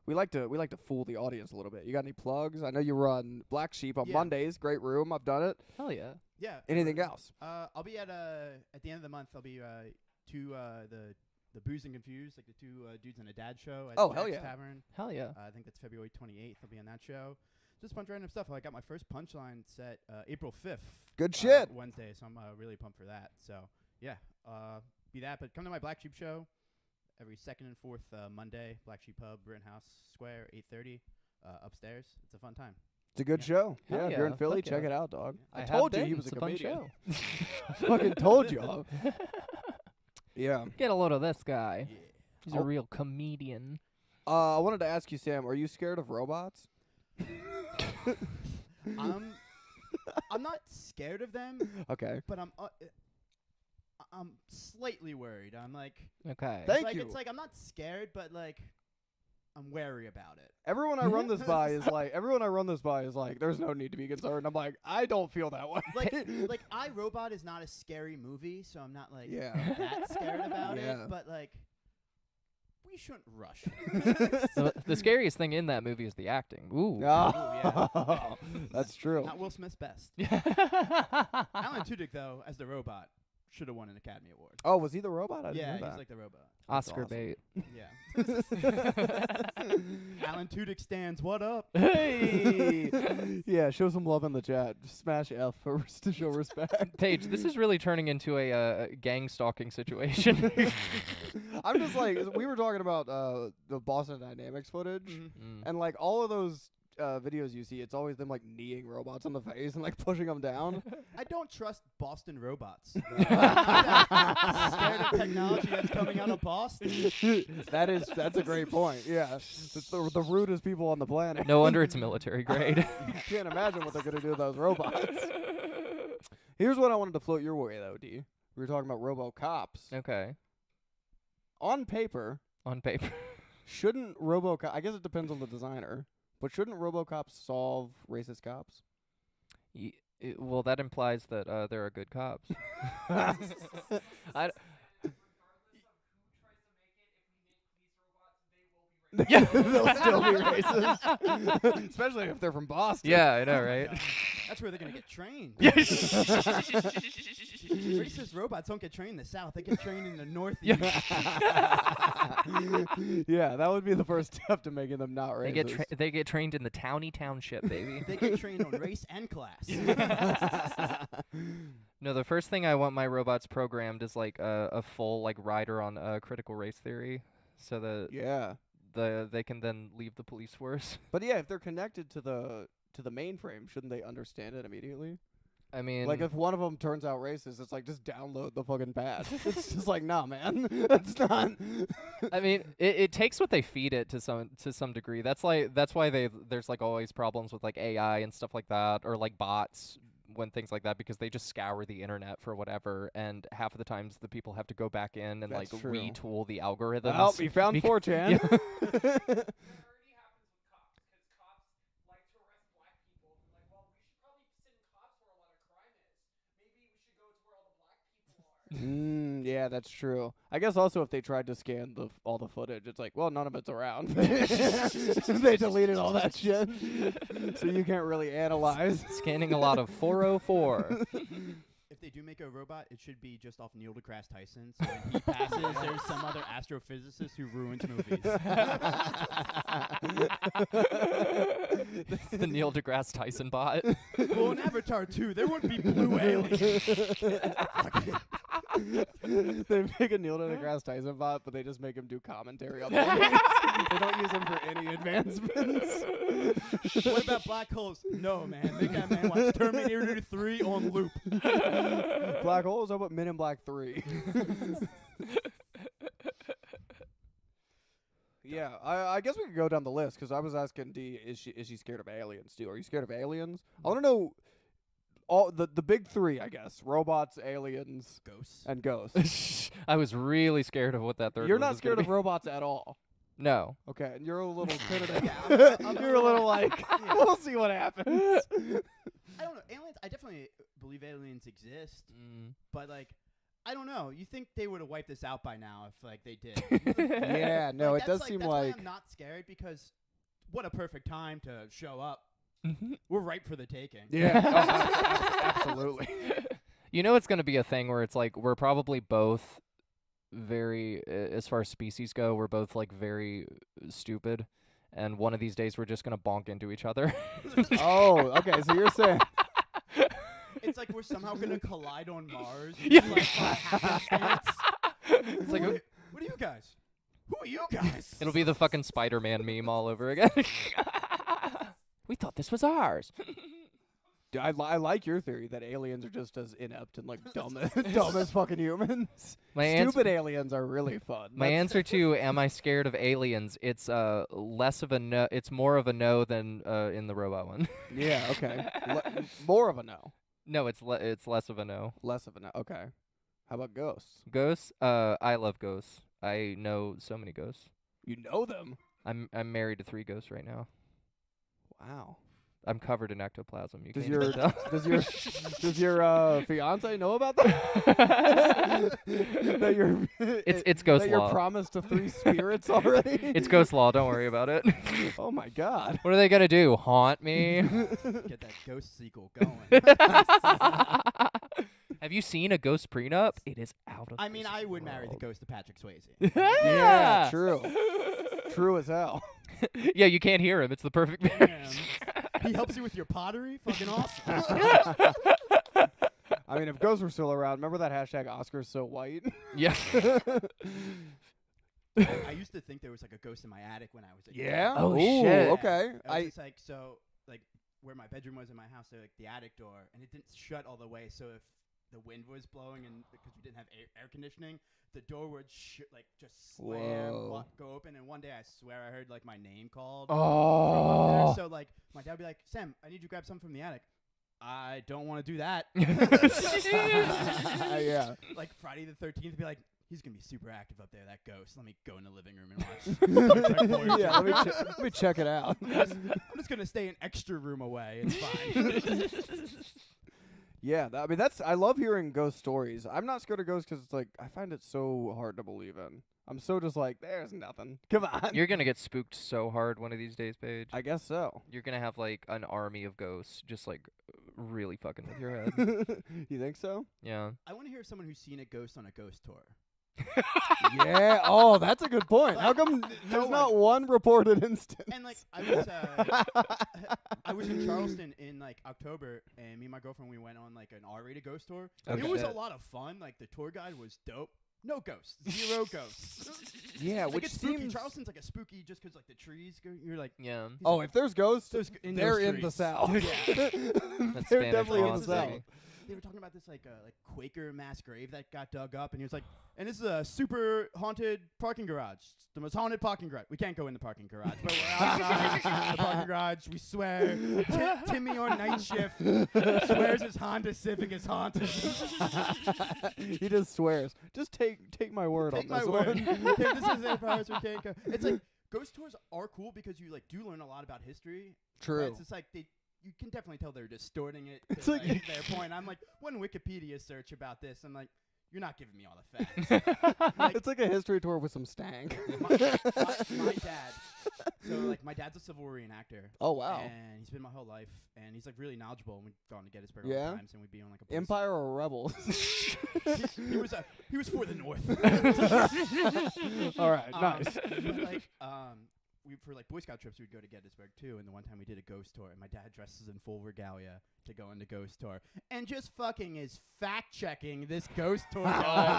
we like to fool the audience a little bit. You got any plugs? I know you run Black Sheep on Yeah. Mondays. Great room. I've done it. Hell yeah. Yeah. Anything else? I'll be at the end of the month. I'll be to the Booze and Confused, like the two dudes in a dad show at Oh, hell Jack's yeah. Tavern. Hell yeah. I think that's February 28th. I'll be on that show. Just a bunch of random stuff. I got my first punchline set April 5th. Good shit. Wednesday, so I'm really pumped for that. So yeah, be that. But come to my Black Sheep show every second and fourth Monday. Black Sheep Pub, Brittenhouse Square, 8:30 upstairs. It's a fun time. It's a good show. Hell Yeah, if you're in yeah. Philly, Fuck check yeah. it out, dog. I I have told you been. he was It's a fun comedian. show. Fucking told you. Yeah. Get a load of this guy. Yeah. He's Oh. a real comedian. I wanted to ask you, Sam, are you scared of robots? I'm not scared of them, Okay. but I'm slightly worried. I'm like, Okay. Thank like you. it's like I'm not scared, but like I'm wary about it. Everyone I run this by is like, there's no need to be concerned. I'm like, I don't feel that way. Like iRobot is not a scary movie, so I'm not like Yeah. that scared about Yeah. it. But like, we shouldn't rush. So the scariest thing in that movie is the acting. Ooh. Oh, that's true. Not Will Smith's best. Alan Tudyk, though, as the robot, should have won an Academy Award. Oh, was he the robot? I didn't Yeah, know he's that. like the robot. That's Oscar awesome. bait. Yeah. Alan Tudyk stands. What up? Hey! Yeah, show some love in the chat. Smash F first to show respect. Paige, this is really turning into a gang stalking situation. I'm just like, we were talking about the Boston Dynamics footage, Mm. and like all of those videos you see, it's always them like kneeing robots in the face and like pushing them down. I don't trust Boston robots. I'm not scared of technology that's coming out of Boston. That's a great point. Yeah, it's the rudest people on the planet. No wonder it's military grade. You can't imagine what they're gonna do with those robots. Here's what I wanted to float your way though, D. We were talking about RoboCops. Okay. On paper, On paper. shouldn't RoboCop? I guess it depends on the designer, but shouldn't RoboCops solve racist cops? Well, that implies that there are good cops. Yeah, they'll still be racist, especially if they're from Boston. Yeah, I know, right? That's where they're gonna get trained. Yes. Racist robots don't get trained in the South. They get trained in the Northeast. Yeah, that would be the first step to making them not racist. They get trained in the towny township, baby. They get trained on race and class. No, the first thing I want my robots programmed is like a full like rider on critical race theory, so that Yeah, they can then leave the police force. but yeah, if they're connected to the mainframe, shouldn't they understand it immediately? I mean, Like if one of them turns out racist, it's like just download the fucking patch. It's just like, nah, man, that's not. I mean, it takes what they feed it to some degree. That's why there's like always problems with like AI and stuff like that, or like bots when things like that, because they just scour the internet for whatever, and half of the times the people have to go back in and That's like true. retool the algorithms. Oh, we found Beca- 4chan. Yeah. That already happens with cops, because cops like to arrest black people. And like, well, we should probably send cops where a lot of crime is. Maybe we should go to where all the black people are. Yeah, that's true. I guess also if they tried to scan all the footage, it's like, well, none of it's around. They deleted all that shit, so you can't really analyze. Scanning a lot of 404. If they do make a robot, it should be just off Neil deGrasse Tyson. So when he passes, there's some other astrophysicist who ruins movies. It's the Neil deGrasse Tyson bot. Well, in Avatar 2, there wouldn't be blue aliens. They make a Neil deGrasse Tyson bot, but they just make him do commentary on the movies. They don't use him for any advancements. What about black holes? No, man. Make that man watch Terminator 3 on loop. Black holes? How about Men in Black 3? Yeah, I guess we could go down the list because I was asking Dee, is she scared of aliens too? Are you scared of aliens? I want to know all the big three, I guess: robots, aliens, Ghosts. and ghosts. I was really scared of what that third You're one not was scared gonna of robots at all. be. No. Okay, and you're a little tentative. Yeah, I'm You're a little like, we'll see what happens. I don't know. Aliens. I definitely believe aliens exist, Mm. but like, I don't know. You think they would have wiped this out by now if like they did? Yeah, no, Like, it that's does seem that's like why I'm not scared because what a perfect time to show up. We're ripe for the taking. yeah, absolutely. You know it's going to be a thing where it's like we're probably both very, as far as species go, we're both like very stupid. And one of these days we're just going to bonk into each other. Oh, okay. So you're saying It's like we're somehow gonna collide on Mars. Yeah. Like, by happenstance. It's like what are you guys? Who are you guys? it'll be the fucking Spider-Man meme all over again. We thought this was ours. I like your theory that aliens are just as inept and like dumb as fucking humans. My answer, Stupid aliens are really fun. my answer to am I scared of aliens? It's less of a no. It's more of a no than in the robot one. Yeah, okay. More of a no. No, it's less of a no. Less of a no. Okay. How about ghosts? Ghosts? I love ghosts. I know so many ghosts. You know them. I'm married to 3 ghosts right now. Wow. I'm covered in ectoplasm. You Does can't your even tell. does your fiance know about that? That you're It's ghost that you're law. promised to 3 spirits already? It's ghost law. Don't worry about it. Oh my god. What are they gonna do? Haunt me? Get that ghost sequel going. Have you seen a ghost prenup? It is out of. I mean, this I would marry the world. ghost of Patrick Swayze. Yeah, true. True as hell. Yeah, you can't hear him. It's the perfect marriage. He helps you with your pottery. Fucking awesome. I mean, if ghosts were still around, remember that hashtag Oscars so white? Yeah. I used to think there was like a ghost in my attic when I was a kid. Yeah. Oh, Ooh, shit. Okay. I was just like, so like where my bedroom was in my house, there like the attic door, and it didn't shut all the way. So if the wind was blowing and because we didn't have air conditioning, the door would like just slam, Whoa. go open. And one day I swear I heard like my name called. Oh. So like my dad would be like, Sam, I need you to grab something from the attic. I don't want to do that. Yeah. Like Friday the 13th, be like, he's gonna be super active up there. That ghost. Let me go in the living room and watch. Star Trek Voyager. Yeah. Let me check it out. I'm just gonna stay an extra room away. It's fine. Yeah. I mean, I love hearing ghost stories. I'm not scared of ghosts because it's like I find it so hard to believe in. I'm so just like, there's nothing. Come on. You're gonna get spooked so hard one of these days, Paige. I guess so. You're gonna have like an army of ghosts just like really fucking with your head. You think so? Yeah. I want to hear someone who's seen a ghost on a ghost tour. Yeah. Oh, that's a good point. How come there's not one reported instance? And like I was in Charleston in like October, and me and my girlfriend we went on like an R-rated ghost tour. Okay. It was a Shit. lot of fun. Like the tour guide was dope. No ghosts, 0 ghosts. Yeah, Like which it's spooky. seems. Charleston's like a spooky just 'cause like the trees go. You're like, Yeah. Oh, if there's ghosts, in they're those in the trees. South. Yeah. That's They're Spanish definitely in the laws, South. baby. They were talking about this like Quaker mass grave that got dug up, and he was like, and this is a super haunted parking garage. It's the most haunted parking garage. We can't go in the parking garage, but we're outside the parking garage. We swear. Timmy on night shift swears his Honda Civic is haunted. He just swears. Just take my word Take on this my word. one. Okay, this is it, Paris. We can't go. It's like ghost tours are cool because you like do learn a lot about history. But True. it's just like you can definitely tell they're distorting it It's to like- like their point. I'm like, one Wikipedia search about this. I'm like, you're not giving me all the facts. Like- It's like a history tour with some stank. my dad. So like my dad's a Civil War reenactor. Oh wow. And he's been my whole life, and he's like really knowledgeable. And we've gone to Gettysburg Yeah? all the times, and we'd be on like a police- Empire or rebels? he was for the North. All right, nice. But like we for like Boy Scout trips we'd go to Gettysburg too, and the one time we did a ghost tour, and my dad dresses in full regalia to go on the ghost tour, and just fucking is fact checking this ghost tour. Oh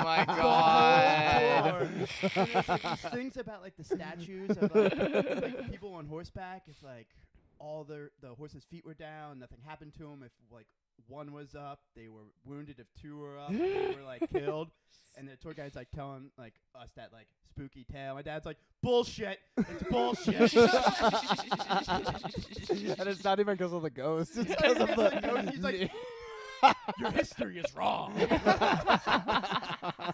my the whole God. tour. And there's, like, these things about like the statues of like people on horseback. It's like all the horses' feet were down, nothing happened to them. If like one was up, they were wounded. If two were up, they were like killed. And the tour guide's like telling like us that like spooky tale. My dad's like, bullshit. It's bullshit. And it's not even because of the ghost. It's because of the ghost. He's like, your history is wrong.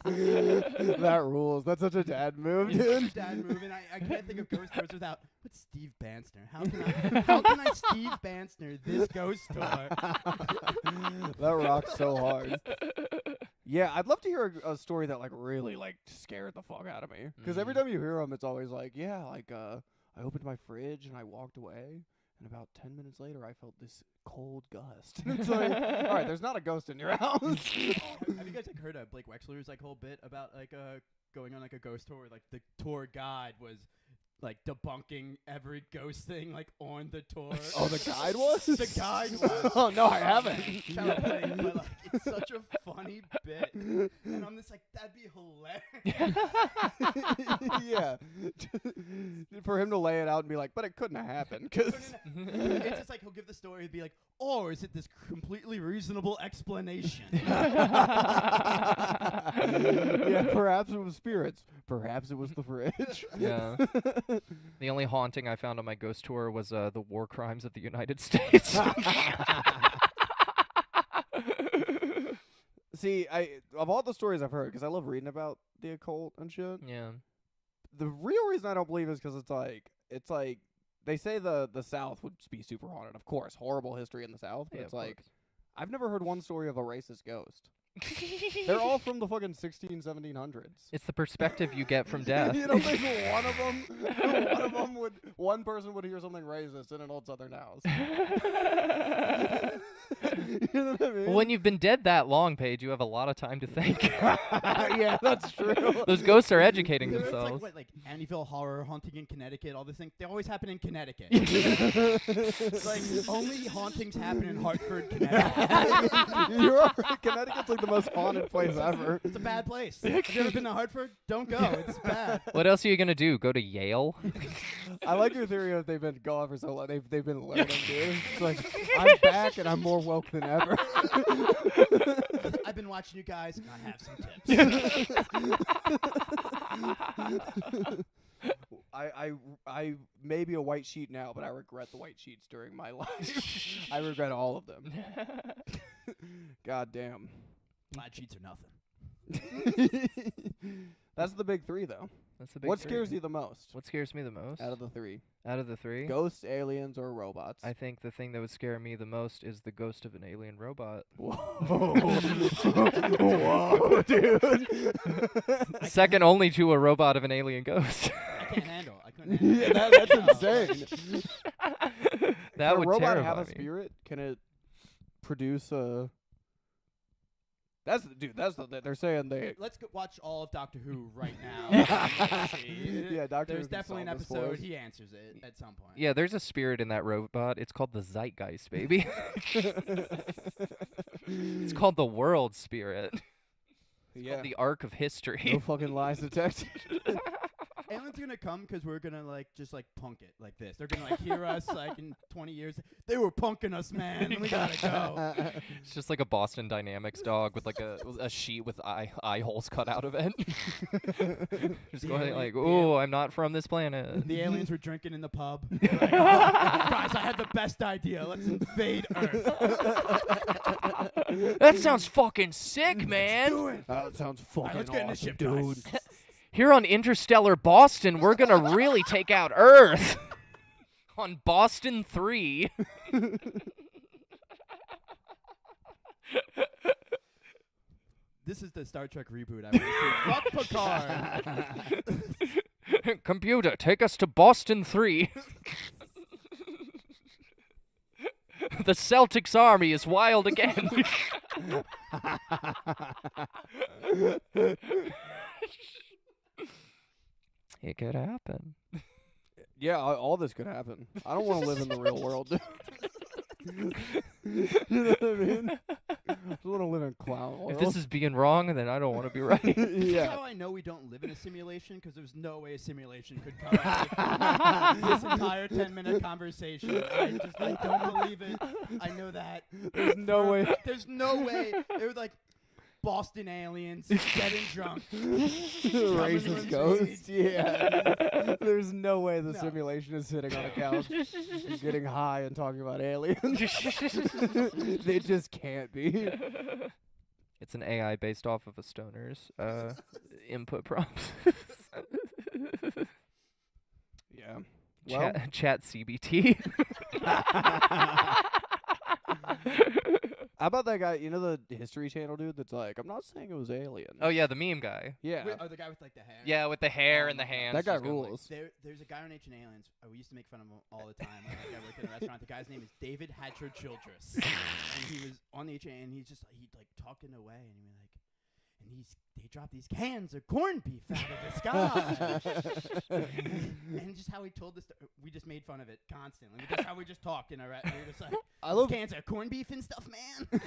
That rules. That's such a dad move, It's such a dude. dad move, and I can't think of ghost tours without what's Steve Bansner. How can I Steve Bansner this ghost tour? That rocks so hard. Yeah, I'd love to hear a story that like really like scared the fuck out of me. Because every time you hear them, it's always like, yeah, like I opened my fridge and I walked away, and about 10 minutes later, I felt this cold gust. It's like, all right, there's not a ghost in your house. Have you guys like heard of Blake Wexler's like whole bit about like going on like a ghost tour? Like the tour guide was like debunking every ghost thing like on the tour. Oh, the guide was? The guide was. Oh no, I haven't. But like it's such a funny bit, and I'm just like, that'd be hilarious. Yeah. For him to lay it out and be like, but it couldn't have happened. Cause it's just like he'll give the story and be like, or is it this completely reasonable explanation? yeah, perhaps it was spirits. Perhaps it was the fridge. Yeah. The only haunting I found on my ghost tour was the war crimes of the United States. See, of all the stories I've heard, because I love reading about the occult and shit, Yeah. the real reason I don't believe is because it's like they say the South would be super haunted. Of course, horrible history in the South, but Yeah, it's of like course. I've never heard one story of a racist ghost. They're all from the fucking 1700s. It's the perspective you get from death. You don't think one person would hear something racist in an old Southern house? You know what I mean? Well, when you've been dead that long, Paige, you have a lot of time to think. Yeah, that's true. Those ghosts are educating It's themselves. like Amityville Horror, Haunting in Connecticut, all these things. They always happen in Connecticut. It's like only hauntings happen in Hartford, Connecticut. You're right. Connecticut's like the most haunted place ever. It's a bad place. Have you ever been to Hartford? Don't go. It's bad. What else are you gonna do? Go to Yale? I like your theory of they've been gone for so long. They've been learning, dude. It's like, I'm back and I'm more woke than ever. I've been watching you guys, and I have some tips. I may be a white sheet now, but I regret the white sheets during my life. I regret all of them. God damn. Black sheets are nothing. That's the big three, though. That's the big What three. scares you the most What scares me the most? out of the three? Out of the three? Ghosts, aliens, or robots? I think the thing that would scare me the most is the ghost of an alien robot. Whoa. Whoa, dude. Second only to a robot of an alien ghost. I can't handle. I couldn't handle. Yeah, that's insane. That Can would a robot terrify have a me. spirit? Can it produce a... That's they're saying they... Let's go watch all of Doctor Who right now. Yeah, Doctor Who There's can definitely an solve this for episode. us. He answers it at some point. Yeah, there's a spirit in that robot. It's called the Zeitgeist, baby. It's called the World Spirit. Yeah. The Arc of History. No fucking lies detected. Aliens are gonna come because we're gonna just punk it like this. They're gonna hear us like in 20 years. They were punking us, man. We gotta go. It's just like a Boston Dynamics dog with like a sheet with eye holes cut out of it. Just going like, "Ooh, I'm not from this planet." The aliens were drinking in the pub. Like, guys, I had the best idea. Let's invade Earth. That sounds fucking sick, man. Do it. That sounds All fucking right, let's get in the awesome, ship, dude. guys. Here on Interstellar Boston, we're gonna really take out Earth. On Boston 3. This is the Star Trek reboot I want to see. Fuck Picard. Computer, take us to Boston 3. The Celtics army is wild again. It could happen. Yeah, all this could happen. I don't want to live in the real world, dude. You know what I mean? I just want to live in clown world. If this is being wrong, then I don't want to be right. This is Yeah. how I know we don't live in a simulation, because there's no way a simulation could cover this entire 10-minute conversation. I don't believe it. I know that. There's no way. There's no way. They were like Boston aliens getting drunk. Racist ghost. Yeah. There's no way the No. simulation is sitting on a couch getting high and talking about aliens. They just can't be. It's an AI based off of a stoner's input prompts. Yeah. Well, Chat CBT. how about that guy? You know the History Channel dude that's like, I'm not saying it was aliens. Oh yeah, the meme guy. Yeah. Oh, the guy with like the hair. Yeah, with the hair Oh and the my God. hands. That guy just going like- rules. There's a guy on Ancient Aliens. We used to make fun of him all the time. Like I worked in a restaurant. The guy's name is David Hatcher Childress, and he was on the Ancient, and he like talked in a way, and he was like, and they dropped these cans of corned beef out of the sky, and just how he told this, we just made fun of it constantly. That's how we just talked in our. We were just like, I love. cans of corned beef and stuff, man.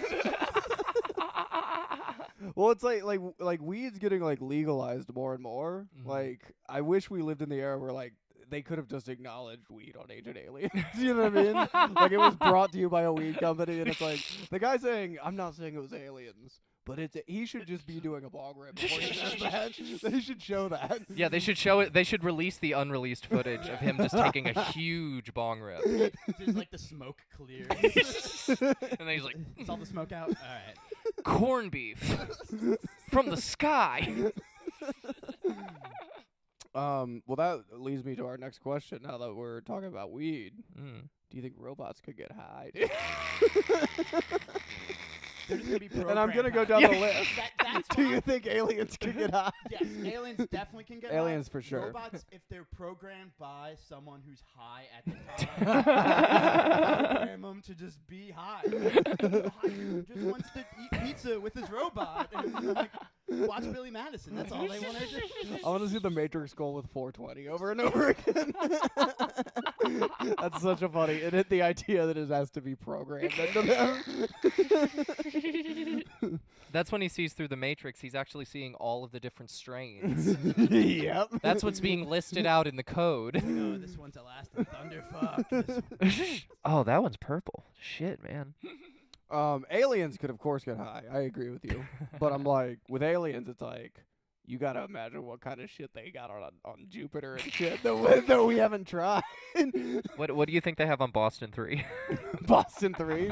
Well, it's like weed's getting like legalized more and more. Mhm. Like, I wish we lived in the era where like they could have just acknowledged weed on Ancient Aliens. You know what I mean? Like it was brought to you by a weed company, and it's like the guy saying, "I'm not saying it was aliens." But he should just be doing a bong rip before he says that. They should show that. Yeah, they should show it. They should release the unreleased footage of him just taking a huge bong rip, Just like the smoke clears. and then he's like, Is all the smoke out? All right. "Corned beef from the sky." Well, that leads me to our next question. Now that we're talking about weed, Mm. do you think robots could get high? They're just gonna be And I'm gonna go programmed down high. the list. That's Do why- you think aliens could get high? Yes, aliens definitely can get Aliens high. for sure. Robots, if they're programmed by someone who's high at the time, program them to just be high. Just wants to eat pizza with his robot and like watch Billy Madison. That's all they want to do. I want to see the Matrix goal with 420 over and over again. That's such a funny. It hit the idea that it has to be programmed into them. That's when he sees through the Matrix. He's actually seeing all of the different strains. Yep. That's what's being listed out in the code. No, this one's Elastic Thunderfuck. This one- Oh, that one's purple. Shit, man. Aliens could, of course, get high. I agree with you. But I'm like, with aliens, it's like, you gotta imagine what kind of shit they got on Jupiter and shit that we haven't tried. What do you think they have on Boston 3? Boston 3.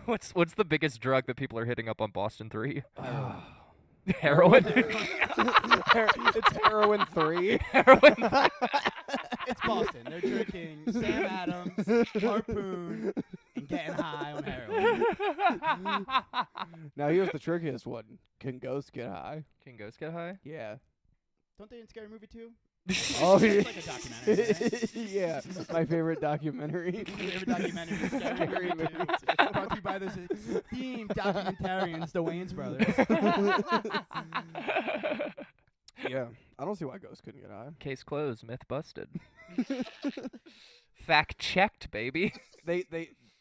What's the biggest drug that people are hitting up on Boston 3? Heroin. It's heroin 3. Heroin. It's Boston. They're drinking Sam Adams, Harpoon, and getting high on heroin. Now here's the trickiest one. Can ghosts get high? Can ghosts get high? Yeah. Don't they in Scary Movie 2? Oh, It's yeah. like a documentary, right? Yeah, my favorite documentary. My favorite documentary is Scary Movie 2. Brought to you by those esteemed documentarians, the Wayans brothers. Yeah, I don't see why ghosts couldn't get high. Case closed. Myth busted. Fact checked, baby.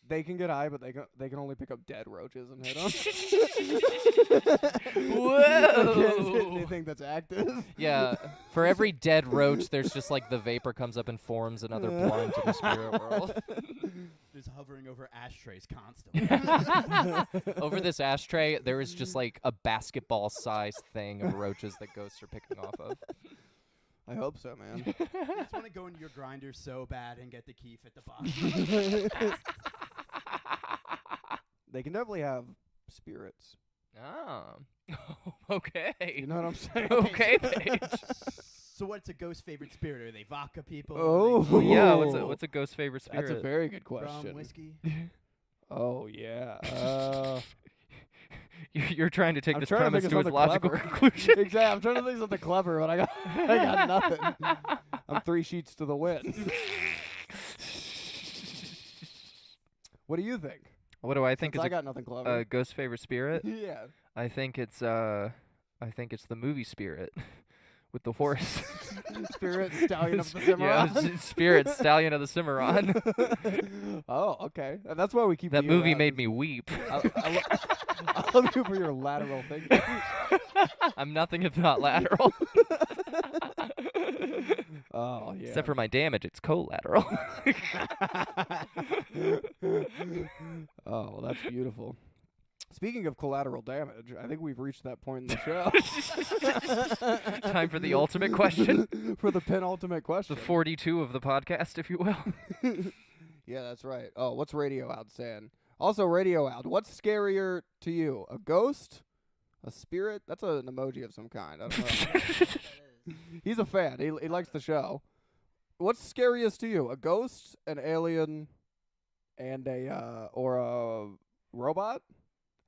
They can get high, but they can only pick up dead roaches and hit them. Whoa. They think that's active. Yeah, for every dead roach, there's just like the vapor comes up and forms another blunt in the spirit world. Just hovering over ashtrays constantly. Over this ashtray, there is just like a basketball-sized thing of roaches that ghosts are picking off of. I hope so, man. I just want to go into your grinder so bad and get the keef at the bottom. They can definitely have spirits. Oh. Okay. You know what I'm saying? Okay, Paige. So what's a ghost favorite spirit? Are they vodka people? Oh. Yeah, what's a ghost favorite spirit? That's a very good Rum, question. whiskey? Oh yeah. You're trying to take I'm this trying to premise think to of its something logical clever. conclusion. Exactly. I'm trying to think of something clever, but I got nothing. I'm 3 sheets to the wind. What do you think? What do I think Since is I got nothing clever. a ghost favorite spirit? Yeah. I think it's the movie Spirit with the horse. Spirit Stallion of the Cimarron. Yeah, Spirit Stallion of the Cimarron. Oh, okay. And that's why we keep That you movie around. made me weep. I love you for your lateral thinking. I'm nothing if not lateral. Oh, yeah. Except for my damage, it's collateral. Oh, well, that's beautiful. Speaking of collateral damage, I think we've reached that point in the show. Time for the ultimate question. For the penultimate question. The 42 of the podcast, if you will. Yeah, that's right. Oh, what's Radio Out saying? Also, Radio Out, what's scarier to you? A ghost? A spirit? That's an emoji of some kind. I don't know. He's a fan. He likes the show. What's scariest to you? A ghost, an alien, and a robot?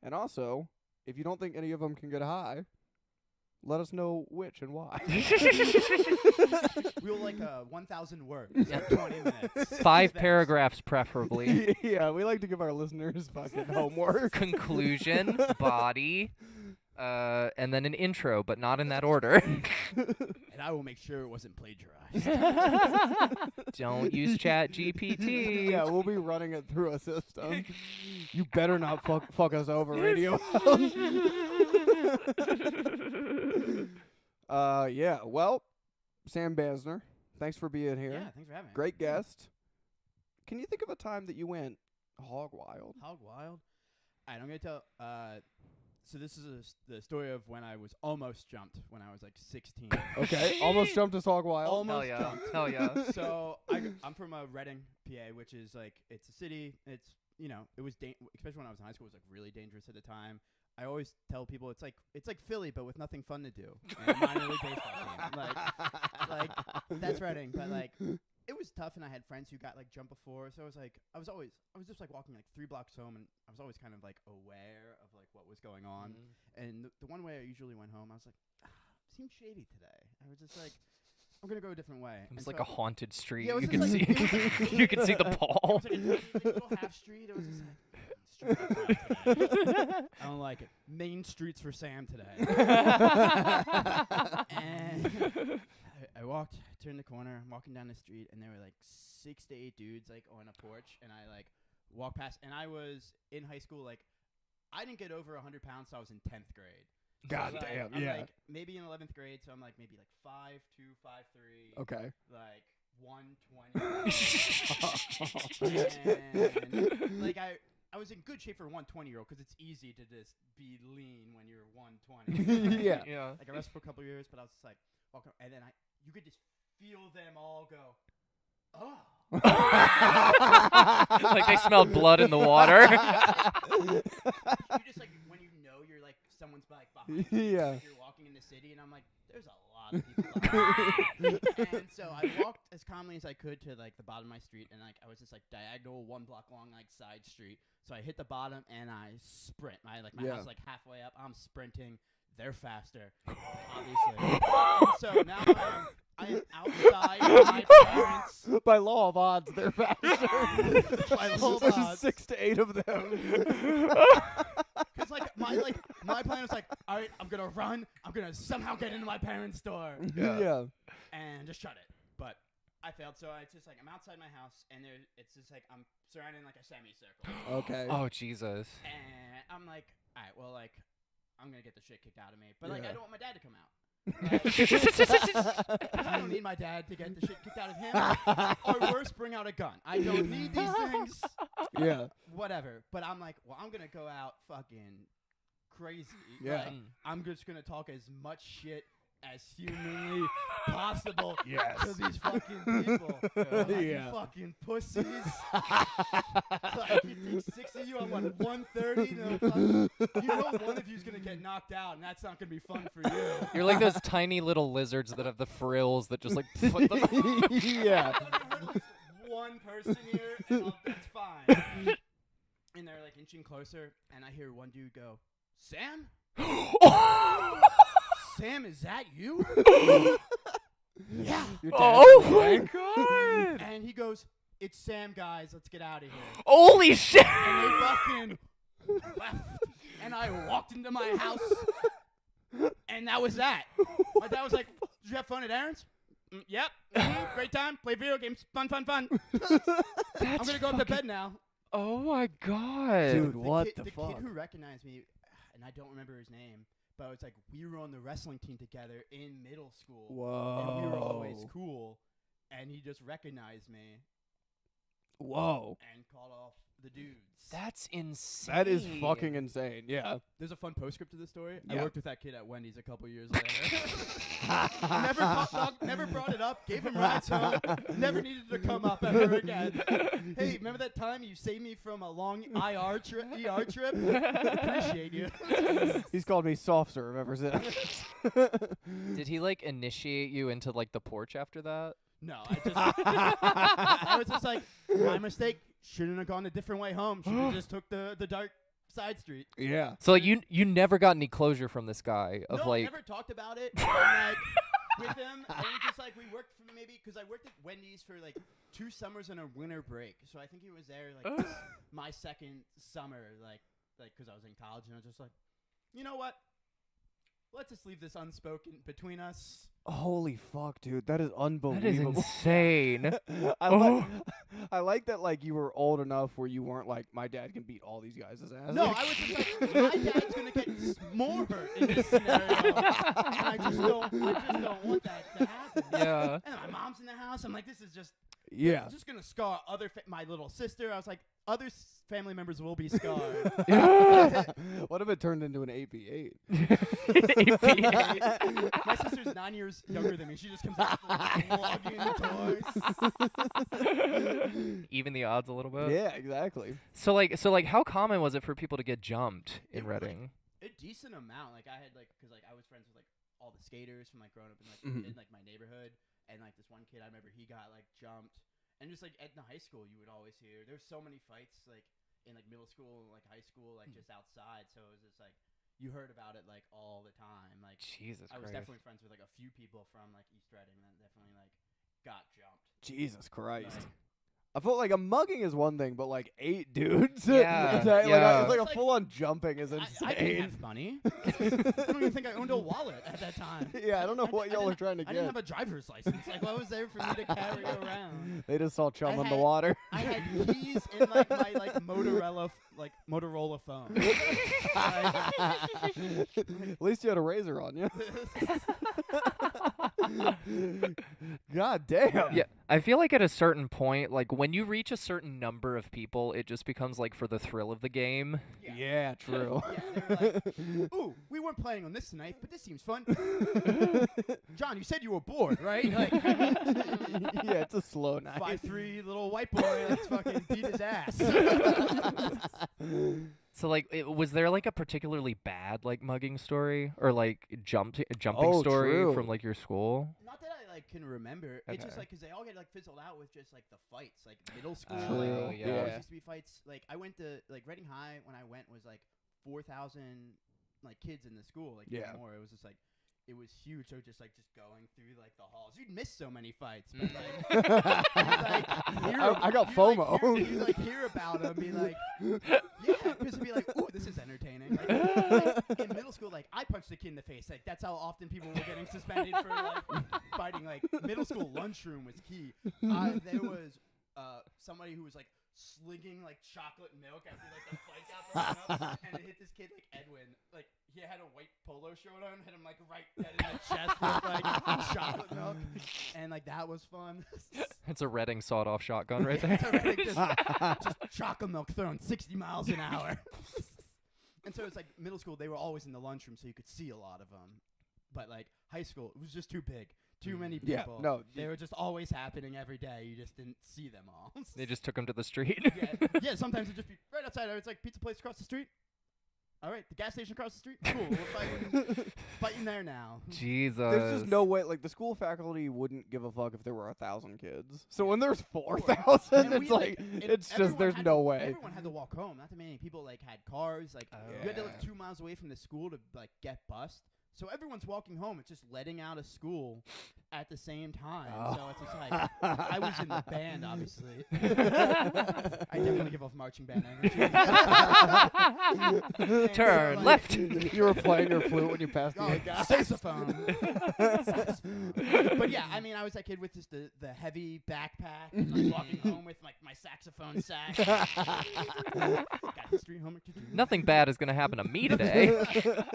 And also, if you don't think any of them can get high, let us know which and why. We'll like 1,000 words in 20 minutes. 5 Thanks. paragraphs, preferably. Yeah, we like to give our listeners fucking homework. Conclusion, body, and then an intro, but not in that order. And I will make sure it wasn't plagiarized. Don't use Chat GPT. Yeah, we'll be running it through a system. You better not fuck us over, Radio. Yeah, well, Sam Bansner, thanks for being here. Yeah, thanks for having me. Great guest. Can you think of a time that you went hog wild? Hog Wild. All right, I'm going to tell. So this is the story of when I was almost jumped when I was like 16. Okay, almost jumped us hog wild. Almost Hell yeah. jumped. Hell yeah. So I'm from Reading, PA, which is like, it's a city. It's, you know, it was especially when I was in high school, it was like really dangerous at the time. I always tell people it's like Philly, but with nothing fun to do. And a minor league baseball team. Like that's Reading, but like it was tough, and I had friends who got like jumped before, so I was just like walking like 3 blocks home, and I was always kind of like aware of like what was going on. And the one way I usually went home, I was like, seems shady today. I was just like, I'm gonna go a different way. It was And like so a haunted street. Yeah, it was You just can see. like- it was like- You can see the it ball. was like a little half street. It was just like, street today. I don't like it. Main streets for Sam today. And I turned the corner, I'm walking down the street, and there were like 6 to 8 dudes like on a porch, and I like walked past, and I was in high school, like I didn't get over 100 pounds, so I was in 10th grade. God So, like, damn, I'm yeah. like maybe in 11th grade, so I'm like maybe like 5'2", 5'3", Okay. like 120. And like I was in good shape for a 120-year-old because it's easy to just be lean when you're 120. Yeah. Yeah. Like I wrestled for a couple of years, but I was just like walking, and then you could just feel them all go, oh. Like they smelled blood in the water. You just like when you know you're like someone's like behind you, Yeah. like you're walking in the city, and I'm like, there's a lot of people behind me. And so I walked as calmly as I could to like the bottom of my street, and like I was just like diagonal 1 block long like side street. So I hit the bottom and I sprint. My house is like halfway up. I'm sprinting. They're faster, obviously. So now I am outside my parents. By law of odds, they're faster. By law of There's odds. 6 to 8 of them. Because my plan was like, all right, I'm gonna run. I'm gonna somehow get into my parents' store Yeah. and just shut it. But I failed. So it's just like I'm outside my house, and it's just like I'm surrounded in like a semicircle. Okay. Oh Jesus. And I'm like, all right, well, like I'm gonna get the shit kicked out of me. But like Yeah. I don't want my dad to come out. I don't need my dad to get the shit kicked out of him. Or worse, bring out a gun. I don't need these things. Yeah. Whatever. But I'm like, well, I'm gonna go out fucking crazy. Yeah. Like, I'm just gonna talk as much shit as humanly possible to these fucking people. Like, Yeah. You fucking pussies. Like, it takes 6 of you. I'm like 130. You know one of you's gonna get knocked out, and that's not gonna be fun for you. You're like those tiny little lizards that have the frills that just like put them. Yeah. One person here, and that's fine. And they're like inching closer, and I hear one dude go, Sam? Sam, is that you? Yeah. Your dad Oh was my like- god! And he goes, it's Sam, guys. Let's get out of here. Holy shit! And they fucking left. And I walked into my house, and that was that. My dad was like, Did you have fun at Aaron's? Yep. Great time. Play video games. Fun. I'm gonna go up to bed now. Oh my god. Dude, The what kid, the the fuck? kid who recognized me, and I don't remember his name, but it's like we were on the wrestling team together in middle school. Whoa. And we were always cool, and he just recognized me Whoa. and called off the dudes. That's insane. That is fucking insane. Yeah. There's a fun postscript to this story. Yeah. I worked with that kid at Wendy's a couple years later. Never brought it up. Gave him rides home. Never needed to come up ever again. Hey, remember that time you saved me from a long ER trip? Appreciate you. He's called me soft serve ever since. Did he like initiate you into like the porch after that? No, I was just like, my mistake. Shouldn't have gone a different way home. Should have just took the dark side street. Yeah. So like you never got any closure from this guy of No, like never talked about it. And, like, with him, and it's just like we worked for maybe because I worked at Wendy's for like 2 summers and a winter break. So I think he was there like my second summer, like because I was in college, and I was just like, you know what? Let's just leave this unspoken between us. Holy fuck, dude. That is that is unbelievable. insane. I like that like you were old enough where you weren't like my dad can beat all these guys' ass. No, I was just like, my dad's gonna get more hurt in this scenario, and I just don't want that to happen. Yeah. And my mom's in the house. I'm like, this is just gonna scar my little sister. I was like, other family members will be scarred. What if it turned into an AP8? My sister's 9 years younger than me. She just comes out flogging the toys. Even the odds a little bit. Yeah, exactly. So like how common was it for people to get jumped in It was, Reading? A decent amount. Like I had because I was friends with like all the skaters from like growing up in in like my neighborhood, and like this one kid I remember he got like jumped, and just like at the high school you would always hear there's so many fights like in like middle school, like high school, like just outside. So it was just like you heard about it like all the time. Like Jesus I was Christ. definitely friends with like a few people from like East Reading that definitely like got jumped. Jesus Christ. Like, I felt like a mugging is one thing, but like 8 dudes. Yeah, Like, yeah. it's like It's a full on jumping is I insane. didn't have money. I don't even think I owned a wallet at that time. Yeah, I don't know what I y'all are didn't- trying to I didn't get. have a driver's license. Like, what was there for me to carry around? They just saw chum I in the had- water. I had keys in like my like Motorola phone. At least you had a razor on you. God damn. Yeah, I feel like at a certain point, like when you reach a certain number of people, it just becomes like for the thrill of the game. Yeah, true. Yeah, they were like, ooh, we weren't planning on this tonight, but this seems fun. John, you said you were bored, right? Like, Yeah, it's a slow night. 5'3" little white boy, let's fucking beat his ass. So like, was there like a particularly bad like mugging story or like jumping Oh, story true. from like your school? Not that I like can remember. It's just Okay. like because they all get like fizzled out with just like the fights, like middle school. True, like, yeah. there always used to be fights. Like I went to like Reading High when I went was like 4,000 like kids in the school, like Yeah. more. It was just like it was huge. So just going through like the halls, you'd miss so many fights. But like, I got FOMO. You like hear about them, be like, yeah, because it'd be like, ooh, this is entertaining. Like, in middle school, like I punched a kid in the face. Like that's how often people were getting suspended for like fighting. Like middle school lunchroom was key. There was somebody who was like slinging like chocolate milk as like the fight got broken up, and it hit this kid like Edwin. Like he had a white polo shirt on, hit him like right dead in the chest with like chocolate milk, and like that was fun. It's a Reading sawed-off shotgun right there. just chocolate milk thrown 60 miles an hour. And so it's like middle school, they were always in the lunchroom, so you could see a lot of them. But like high school, it was just too big. Too many Yeah, people. no, They were just always happening every day. You just didn't see them all. They just took him to the street. yeah, sometimes it'd just be right outside. It's like pizza place across the street. All right, the gas station across the street. Cool, we're fighting there now. Jesus. There's just no way. Like the school faculty wouldn't give a fuck if there were 1,000 kids. So when there's 4,000, And it's we, like and it's just everyone there's had no to- way. Everyone had to walk home. Not that many people like had cars. Like you had to live 2 miles away from the school to like get bused. So everyone's walking home. It's just letting out of school at the same time. So it's just like I was in the band, obviously. I definitely give off marching band energy. Turn left. You were playing your flute when you passed the saxophone. But yeah, I mean, I was that kid with just the heavy backpack, and, like walking home with like my saxophone sack. Got history homework to do. Nothing bad is gonna happen to me today.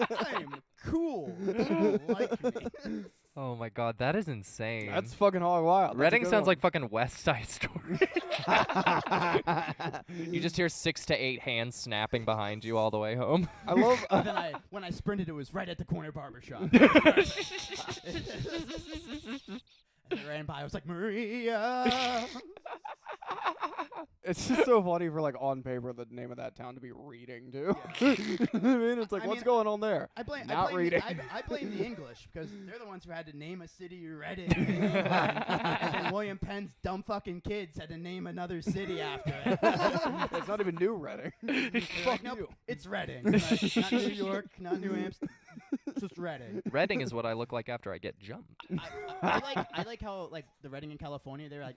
I'm cool. People like me. Oh my god, that is insane. That's fucking hog wild. That's a Reading good sounds one. like fucking West Side Story. You just hear 6 to 8 hands snapping behind you all the way home. I love. And then when I sprinted, it was right at the corner barber shop. And I ran by. I was like, Maria. It's just so funny for like on paper the name of that town to be Reading too. I mean, it's like I what's mean, going on there? I blame Reading. I blame the English because they're the ones who had to name a city Reading. And then William Penn's dumb fucking kids had to name another city after it. It's not even New Reading. They're like, nope, it's Reading. Like, not New York, not New Amsterdam. It's just Reading. Reading is what I look like after I get jumped. I like how like the Reading in California. They're like,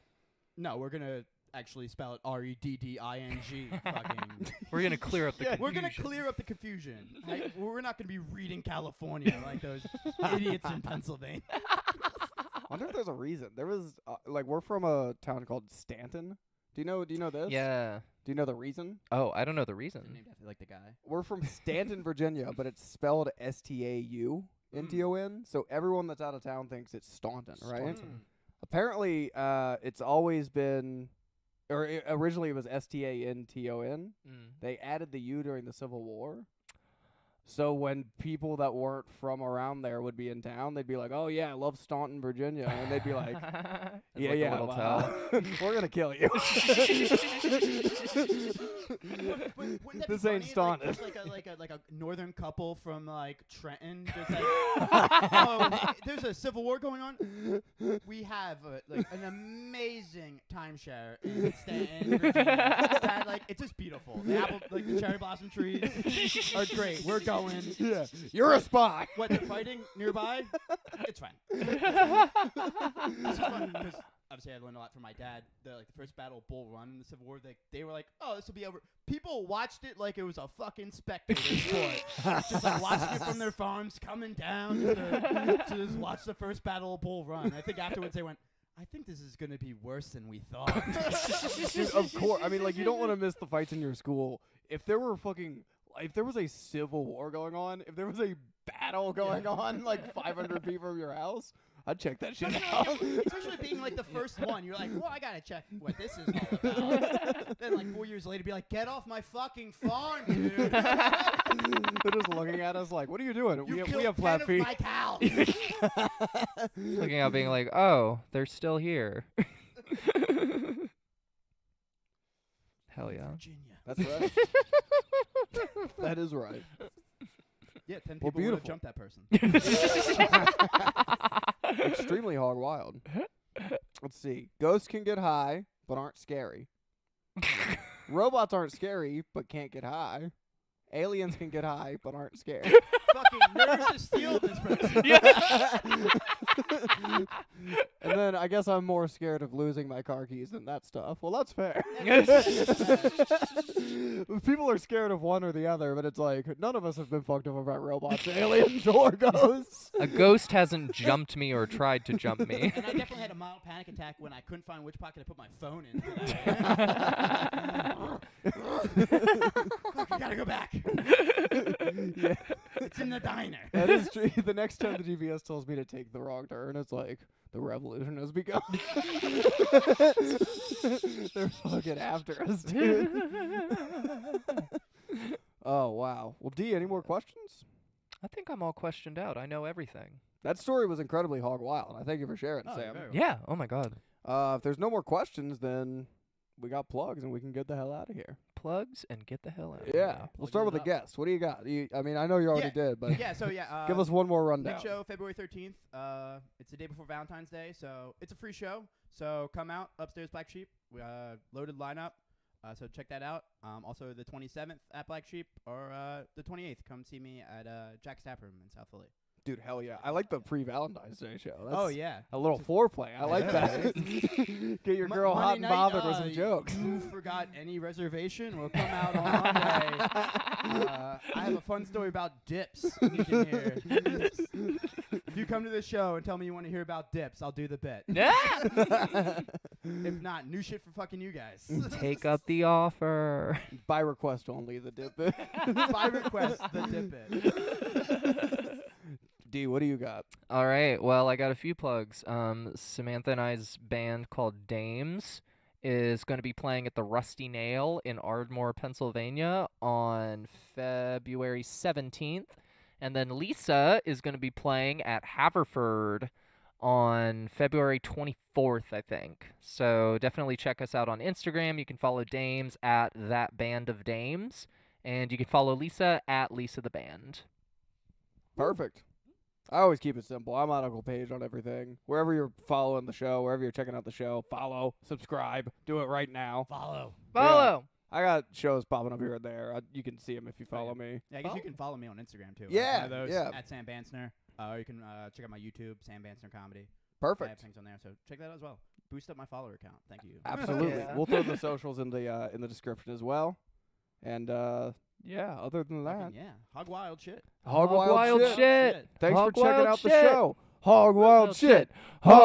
no, we're gonna actually spell it Redding. Fucking. We're gonna clear up the confusion. We're gonna clear up the confusion. We're not gonna be reading California like those idiots in Pennsylvania. I wonder if there's a reason. There was like we're from a town called Stanton. Do you know this? Yeah. Do you know the reason? Oh, I don't know the reason. Named after like the guy. We're from Stanton, Virginia, but it's spelled Staunton. So everyone that's out of town thinks it's Staunton, right? Staunton. Apparently, it's always been, originally it was Stanton. They added the U during the Civil War. So when people that weren't from around there would be in town, they'd be like, "Oh yeah, I love Staunton, Virginia," and they'd be like, "Yeah, like a yeah, little well, we're gonna kill you." Wouldn't that This be ain't funny? Staunton. Like a northern couple from like Trenton. Just like, oh, there's a Civil War going on. We have like an amazing timeshare in Stanton, Virginia. That, like it's just beautiful. The apple, like the cherry blossom trees are great. We're going. Yeah, you're a spy. What, they're fighting nearby? It's fine. This is fun because obviously I learned a lot from my dad. The first Battle of Bull Run in the Civil War, they were like, "Oh, this will be over." People watched it like it was a fucking spectator sport, just like watching it from their farms, coming down to just watch the first Battle of Bull Run. I think afterwards they went, "I think this is gonna be worse than we thought." Dude, of course. I mean, like you don't want to miss the fights in your school. If there was a civil war going on, if there was a battle going on, like 500 feet from your house, I'd check that shit out. Especially being like the first one, you're like, well, I gotta check what this is all about. Then like 4 years later, be like, get off my fucking farm, dude. They're just looking at us like, what are you doing? We have flat 10 feet. of my cows. Looking out, being like, "Oh, they're still here." Hell yeah. Virginia. That's right. That is right. Yeah, 10 Well, people would have beautiful. jumped that person. Extremely hog wild. Let's see. Ghosts can get high, but aren't scary. Robots aren't scary, but can't get high. Aliens can get high, but aren't scared. Fucking nerves to steal this person. And then I guess I'm more scared of losing my car keys than that stuff. Well, that's fair. People are scared of one or the other, but it's like none of us have been fucked up about robots, aliens, or ghosts. A ghost hasn't jumped me or tried to jump me. And I definitely had a mild panic attack when I couldn't find which pocket to put my phone in. Fuck, I gotta go back. Yeah. It's in the diner. That is true. The next time the GPS tells me to take the wrong turn, it's like the revolution has begun. They're fucking after us, dude. Oh wow. Well, Dee, any more questions? I think I'm all questioned out. I know everything. That story was incredibly hog wild. I thank you for sharing, Oh, Sam. very well. Yeah. Oh my god. If there's no more questions, then we got plugs and we can get the hell out of here. Plugs and get the hell out. Yeah. We'll start with the up. guest. What do you got? I mean, I know you already did, but Yeah, so yeah. give us one more rundown. Big show, February 13th. It's the day before Valentine's Day, so it's a free show. So come out, upstairs Black Sheep. We loaded lineup. So check that out. Also the 27th at Black Sheep or the 28th. Come see me at Jack's Tap Room in South Philly. Dude, hell yeah. I like the pre-Valentine's Day show. That's Oh yeah. a little foreplay. I like that. Get your girl hot and Monday bothered night, with some jokes. You forgot any reservation? We'll come out on Monday. I have a fun story about dips you can hear. If you come to this show and tell me you want to hear about dips, I'll do the bit. If not, new shit for fucking you guys. Take up the offer. By request only, the dip it. By request, the dip it. D, what do you got? All right. Well, I got a few plugs. Samantha and I's band called Dames is going to be playing at the Rusty Nail in Ardmore, Pennsylvania on February 17th. And then Lisa is going to be playing at Haverford on February 24th, I think. So definitely check us out on Instagram. You can follow Dames at That Band of Dames. And you can follow Lisa at Lisa the Band. Perfect. I always keep it simple. I'm on Uncle Paige on everything. Wherever you're following the show, wherever you're checking out the show, follow, subscribe, do it right now. Follow. Follow! I got shows popping up here and there. You can see them if you follow me. Yeah, I guess you can follow me on Instagram too. Yeah, One of those, yeah. At Sam Bansner. Or you can check out my YouTube, Sam Bansner Comedy. I Perfect. have things on there, so check that out as well. Boost up my follower count. Thank you. Absolutely. Yeah. We'll throw the socials in the description as well. And yeah, other than that, Fucking yeah, hog wild shit. Hog Wild shit. shit. Thanks Hog for checking Wild out the shit. show. Hog Wild Wild shit. shit. Hog